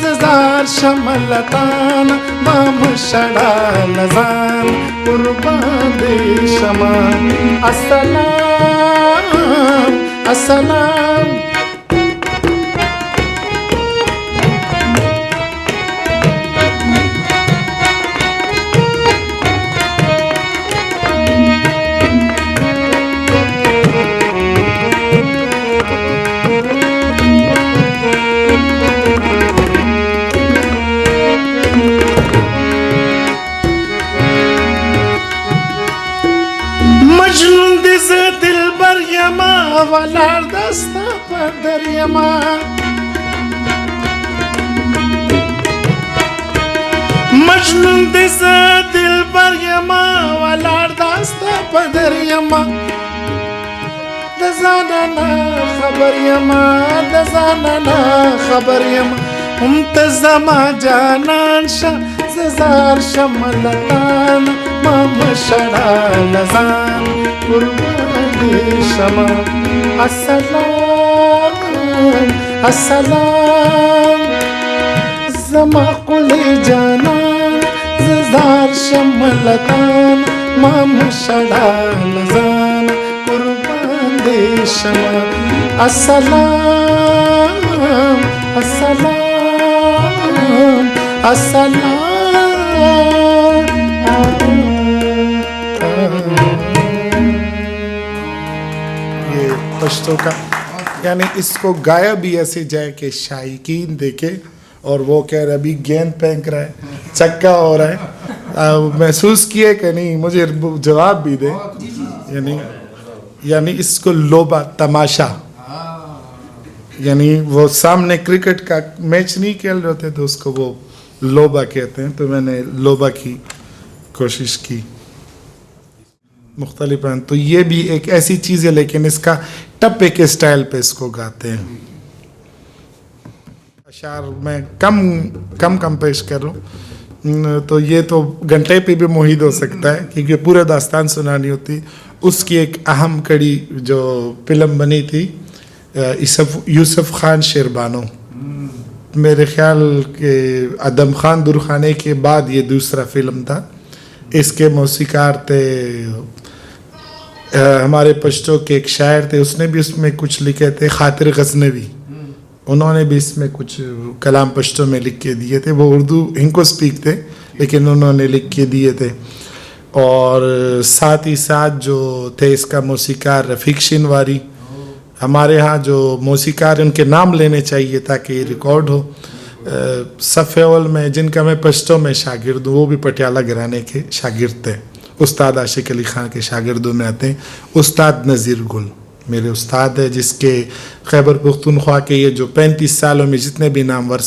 ززار شملتان مام شڑا لزان قربان دے شما السلام السلام. مجنون دز دل بر یما ولار دستا پر در یما Desa dil par yama walar dasta padar yama Dazana khabar yama Dazana khabar yama Umtazama janan sha Zazar shamalatan Mama shara lazan Qurbani shama Assalam Assalam Zama quli janan Zazar shamalatan Mama shara lazan Qurbani shama Assalam Assalam Assalam یہ پشتوں کا یعنی اس کو گایا بھی ایسے جائے کہ شائقین دیکھے اور وہ کہہ رہا ابھی گیند پھینک رہا ہے چکا ہو رہا ہے محسوس کیے کہ نہیں مجھے جواب بھی دے یعنی اس کو لوبا تماشا یعنی وہ سامنے کرکٹ کا میچ نہیں کھیل رہے ہوتے تو اس کو وہ لوبا کہتے ہیں تو میں نے لوبا کی کوشش کی مختلف ہیں تو یہ بھی ایک ایسی چیز ہے لیکن اس کا ٹپے کے سٹائل پہ اس کو گاتے ہیں اشعار میں کم پیش کر رہا ہوں تو یہ تو گھنٹے پہ بھی محیط ہو سکتا ہے کیونکہ پورے داستان سنانی ہوتی اس کی ایک اہم کڑی جو فلم بنی تھی یوسف خان شیربانو میرے خیال کہ ادم خان درخانے کے بعد یہ دوسرا فلم تھا اس کے موسیقار تھے ہمارے پشتوں کے ایک شاعر تھے اس نے بھی اس میں کچھ لکھے تھے خاطر غزنوی انہوں نے بھی اس میں کچھ کلام پشتوں میں لکھ کے دیے تھے وہ اردو ہنکو سپیک تھے لیکن انہوں نے لکھ کے دیے تھے اور ساتھ ہی ساتھ جو تھے اس کا موسیقار رفیق شنواری ہمارے ہاں جو موسیقار ان کے نام لینے چاہیے تاکہ یہ ریکارڈ ہو صف اول میں جن کا میں پشتوں میں شاگرد ہوں وہ بھی پٹیالہ گھرانے کے شاگرد تھے استاد عاشق علی خان کے شاگردوں میں آتے ہیں استاد نذیر گل میرے استاد ہے جس کے خیبر پختونخوا کے یہ جو 35 سالوں میں جتنے بھی نامور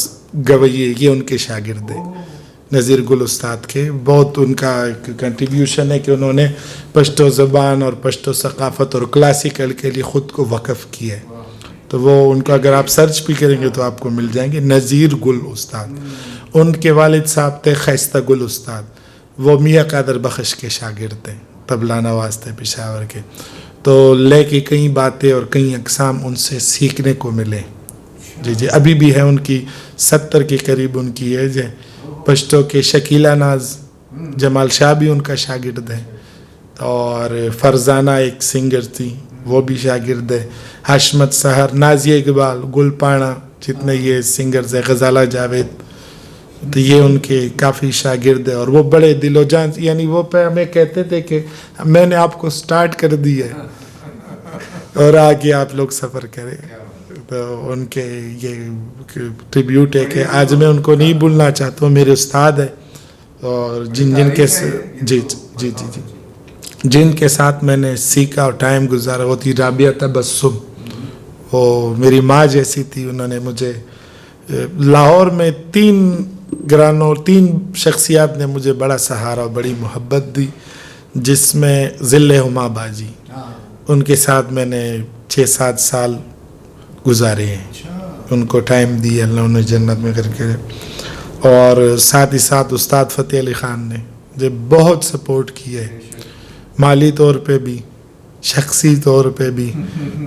گویے یہ ان کے شاگرد ہیں نذیر گل استاد کے بہت ان کا کنٹریبیوشن ہے کہ انہوں نے پشتو زبان اور پشتو ثقافت اور کلاسیکل کے لیے خود کو وقف کیا ہے تو وہ ان کا اگر آپ سرچ بھی کریں گے تو آپ کو مل جائیں گے نذیر گل استاد ان کے والد صاحب تھے خیستہ گل استاد وہ میاں قادر بخش کے شاگرد تھے طبلہ نواز تھے پشاور کے تو لے کے کئی باتیں اور کئی اقسام ان سے سیکھنے کو ملے جی ابھی بھی ہے ان کی 70 کے قریب ان کی ایج ہے پشتوں کے شکیلہ ناز جمال شاہ بھی ان کا شاگرد ہے اور فرزانہ ایک سنگر تھی وہ بھی شاگرد ہے حشمت سحر نازیہ اقبال گل پانا جتنے یہ سنگرز ہیں غزالہ جاوید تو یہ ان کے کافی شاگرد ہے اور وہ بڑے دل و جان یعنی وہ پہ ہمیں کہتے تھے کہ میں نے آپ کو سٹارٹ کر دی ہے اور آگے آپ لوگ سفر کریں تو ان کے یہ ٹریبیوٹ ہے کہ آج میں ان کو نہیں بھولنا چاہتا ہوں میرے استاد ہے اور جن کے جی جن کے ساتھ میں نے سیکھا اور ٹائم گزارا وہ تھی رابعہ تبسم وہ میری ماں جیسی تھی انہوں نے مجھے لاہور میں 3 گرانوں 3 شخصیات نے مجھے بڑا سہارا اور بڑی محبت دی جس میں ذل ہما باجی ان کے ساتھ میں نے 6-7 سال گزارے ہیں ان کو ٹائم دی اللہ انہیں جنت میں کر کے اور ساتھ ہی ساتھ استاد فتح علی خان نے مجھے بہت سپورٹ کیا ہے مالی طور پہ بھی شخصی طور پہ بھی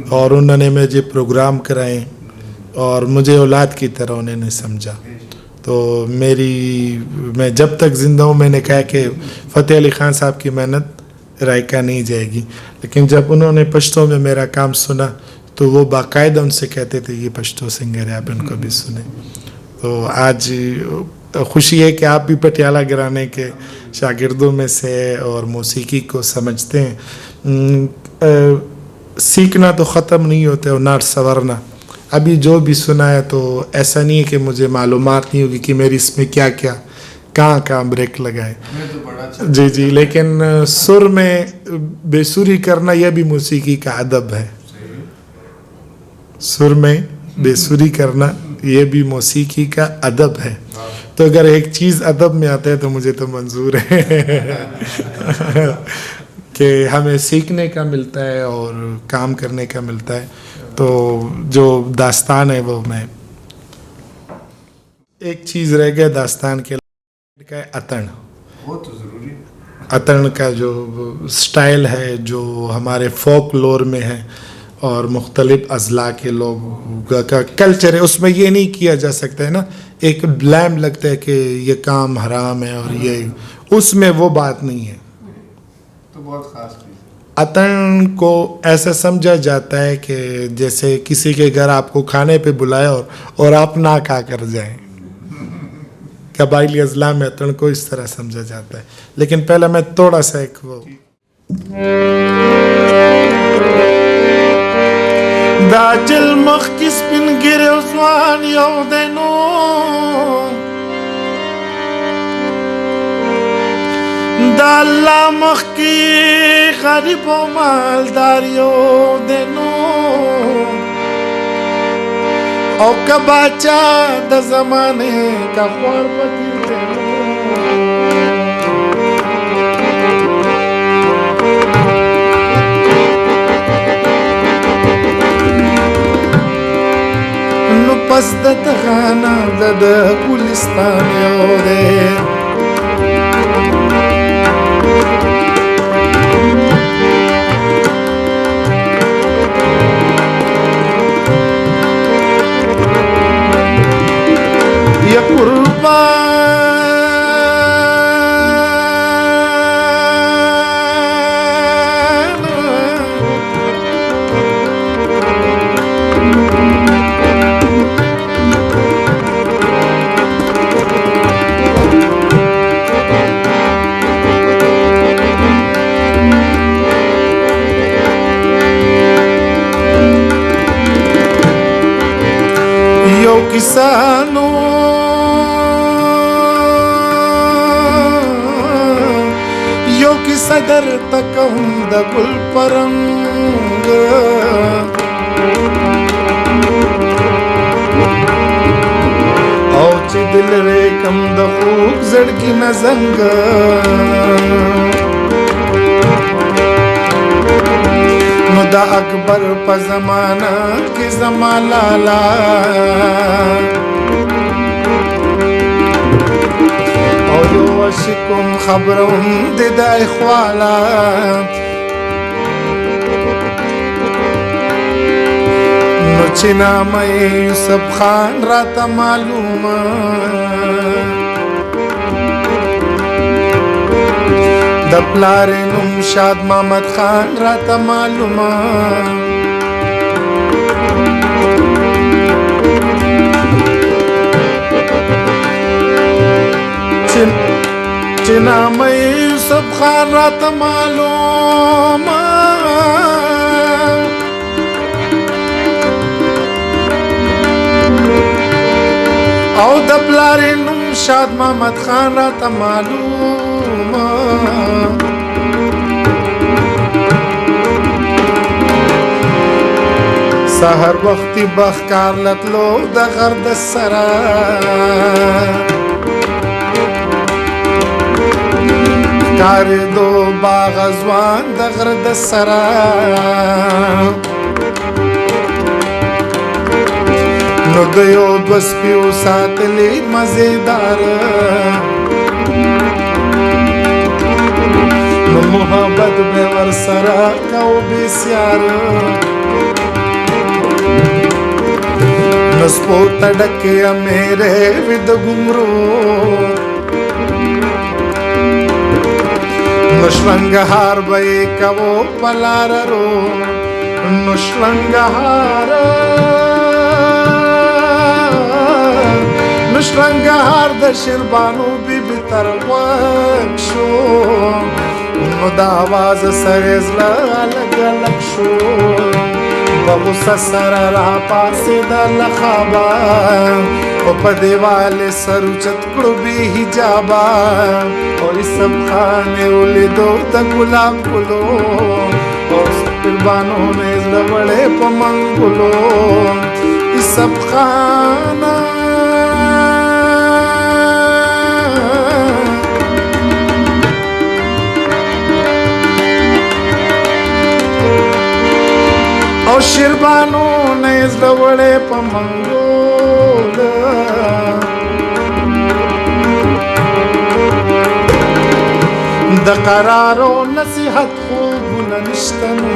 اور انہوں نے مجھے پروگرام کرائے اور مجھے اولاد کی طرح انہوں نے سمجھا تو میں جب تک زندہ ہوں میں نے کہا کہ فتح علی خان صاحب کی محنت رائقہ نہیں جائے گی لیکن جب انہوں نے پشتوں میں میرا کام سنا تو وہ باقاعدہ ان سے کہتے تھے یہ پشتو سنگر ہے آپ ان کو بھی سنیں تو آج خوشی ہے کہ آپ بھی پٹیالہ گھرانے کے شاگردوں میں سے اور موسیقی کو سمجھتے ہیں سیکھنا تو ختم نہیں ہوتا اور نہ سنورنا ابھی جو بھی سنا ہے تو ایسا نہیں ہے کہ مجھے معلومات نہیں ہوگی کہ میری اس میں کیا کہاں بریک لگائے جی لیکن سر میں بے سری کرنا یہ بھی موسیقی کا ادب ہے سر میں بے سری کرنا یہ بھی موسیقی کا ادب ہے تو اگر ایک چیز ادب میں آتا ہے تو مجھے تو منظور ہے کہ ہمیں سیکھنے کا ملتا ہے اور کام کرنے کا ملتا ہے. تو جو داستان ہے وہ میں ایک چیز رہ گیا داستان کے کا اتن. وہ تو ضروری. اتن کا جو سٹائل ہے جو ہمارے فوک لور میں ہے اور مختلف اضلاع کے لوگ کا کلچر ہے, اس میں یہ نہیں کیا جا سکتا ہے نا, ایک بلیم لگتا ہے کہ یہ کام حرام ہے اور یہ, اس میں وہ بات نہیں ہے. تو بہت خاص چیز. اتن کو ایسا سمجھا جاتا ہے کہ جیسے کسی کے گھر آپ کو کھانے پہ بلایا اور آپ نہ کھا کر جائیں. قبائلی اضلاع میں اتن کو اس طرح سمجھا جاتا ہے. لیکن پہلے میں تھوڑا سا ایک وہ دا جل مخ کس پن گر عثمان یو دینو دا اللہ مخ کی غریب و مالدار یو دینو او کباچا دا زمانے کا خوار پتیر دینو. نو پس دا تغانا دا گلستان یو دے یا قربان یو کسانو یو کی صدر تکم دا گل پرنگ او چی دل ریکم دا خوب زڑگی نزنگ نو دا اکبر پا زمانہ کی زمان لالا اور یو اشکم خبرم دیدہ اخوالا نو چنا میں یوسف خان راتا معلوم دا پلار نم شاد محمد خان راتا معلوم چنا میں یوسف خان راتا معلوم او دا پلار نم شاد محمد خان راتا معلوم سحر وقتی بخکار لتلو دا غرد سرا کار دو باغزوان دا غرد سرا نو دیو دوس پیو ساتلی مزیدار نو محبت بے ورسرا کو بیسیار نسپو تڑکیا میرے ود گمرو نشلنگہار بے کبو پلار رو نشلنگہار نشلنگہار دا شربانو بی بی تروک شو نو دا آواز سریزلا الگ الگ شو بغصہ سر را پاسی دا لخابا او پا دیوال سرو چتکڑو بی حجابا او اسب خانے اولی دو دا گلاب گلو او سپربانو نیز لبڑے پا منگلو اسب خانہ شربانو نیز لوڑے پمنگول د قرارو نصیحت خوب ننشتنو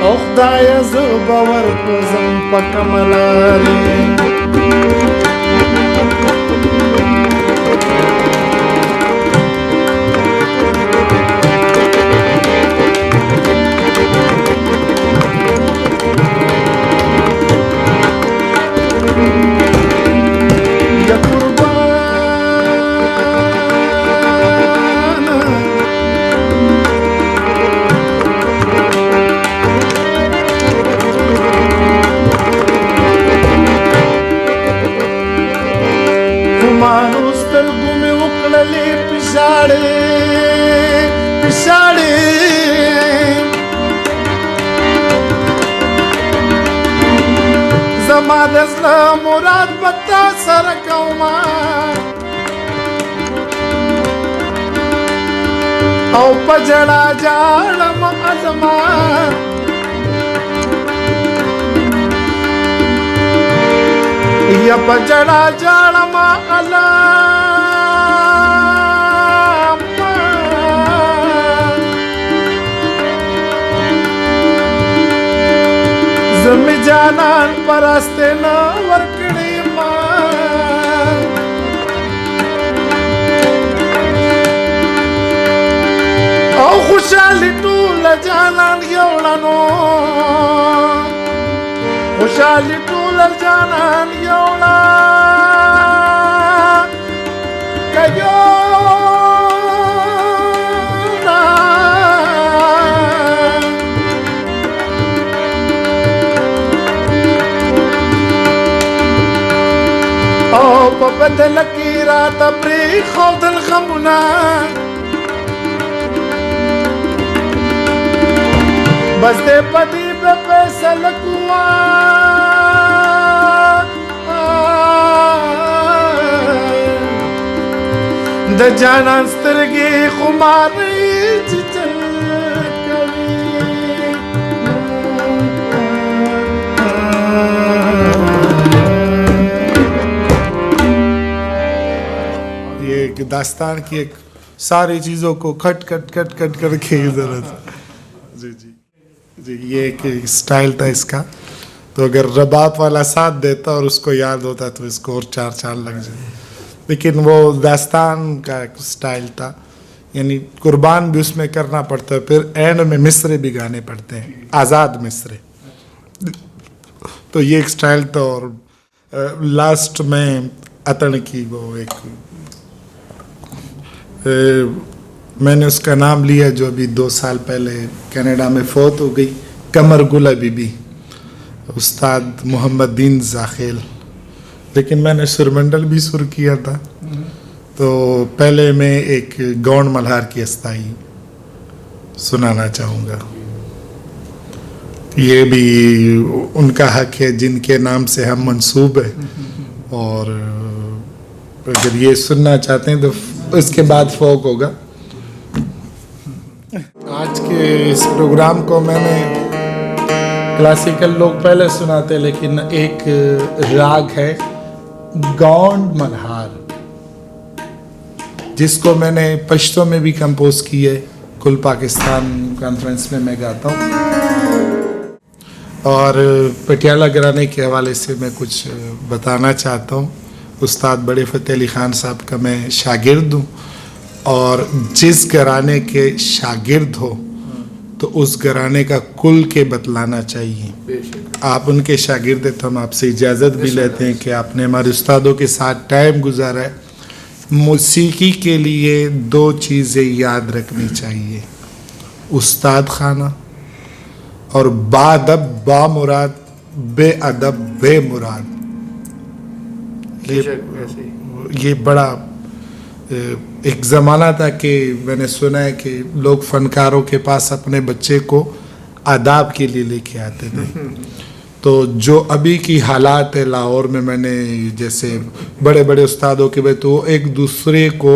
او خدای ز باور کوزم پکملاری زما د زړه مراد به تا سره کومه او په ژړا ژاړم ازما یا په ژړا ژاړم زمی جانان پراستے نہ ورکڑی ماں او خوشحالی ٹول جانان یوڑنو خوشحالی ٹول جانان یوڑا بدل کی رات پری خود الغمنا بس دے پدی بے فیصل کوا د جانان سترگی خماری چچل داستان کی ایک ساری چیزوں کو کٹ کر کے ضرورت جی جی جی یہ ایک اسٹائل تھا اس کا تو اگر رباب والا ساتھ دیتا اور اس کو یاد ہوتا تو اس کو اور 4 سال لگ جائے لیکن وہ داستان کا ایک اسٹائل تھا یعنی قربان بھی اس میں کرنا پڑتا ہے پھر اینڈ میں مصرے بھی گانے پڑتے ہیں آزاد مصرے تو یہ ایک اسٹائل تھا اور لاسٹ میں اتن کی وہ ایک میں نے اس کا نام لیا جو ابھی 2 سال پہلے کینیڈا میں فوت ہو گئی قمر گل بی بی استاد محمد دین زاخیل لیکن میں نے سرمنڈل بھی سر کیا تھا تو پہلے میں ایک گون ملہار کی استائی سنانا چاہوں گا یہ بھی ان کا حق ہے جن کے نام سے ہم منسوب ہیں اور اگر یہ سننا چاہتے ہیں تو اس کے بعد فوق ہوگا آج کے اس پروگرام کو میں نے کلاسیکل لوگ پہلے سناتے لیکن ایک راگ ہے گونڈ ملہار جس کو میں نے پشتو میں بھی کمپوز کی ہے کل پاکستان کانفرنس میں گاتا ہوں اور پٹیالہ گھرانے کے حوالے سے میں کچھ بتانا چاہتا ہوں استاد بڑے فتح علی خان صاحب کا میں شاگرد ہوں اور جس گھرانے کے شاگرد ہو تو اس گھرانے کا کل کے بتلانا چاہیے آپ ان کے شاگرد ہیں تو ہم آپ سے اجازت بھی لیتے ہیں کہ آپ نے ہمارے استادوں کے ساتھ ٹائم گزارا ہے موسیقی کے لیے 2 چیزیں یاد رکھنی چاہیے استاد خانہ اور بادب با مراد بے ادب بے مراد یہ بڑا ایک زمانہ تھا کہ میں نے سنا ہے کہ لوگ فنکاروں کے پاس اپنے بچے کو آداب کے لیے لے کے آتے تھے تو جو ابھی کی حالات ہے لاہور میں نے جیسے بڑے بڑے استادوں کے تو ایک دوسرے کو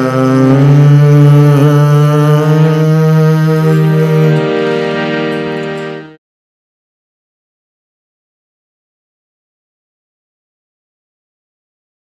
Ram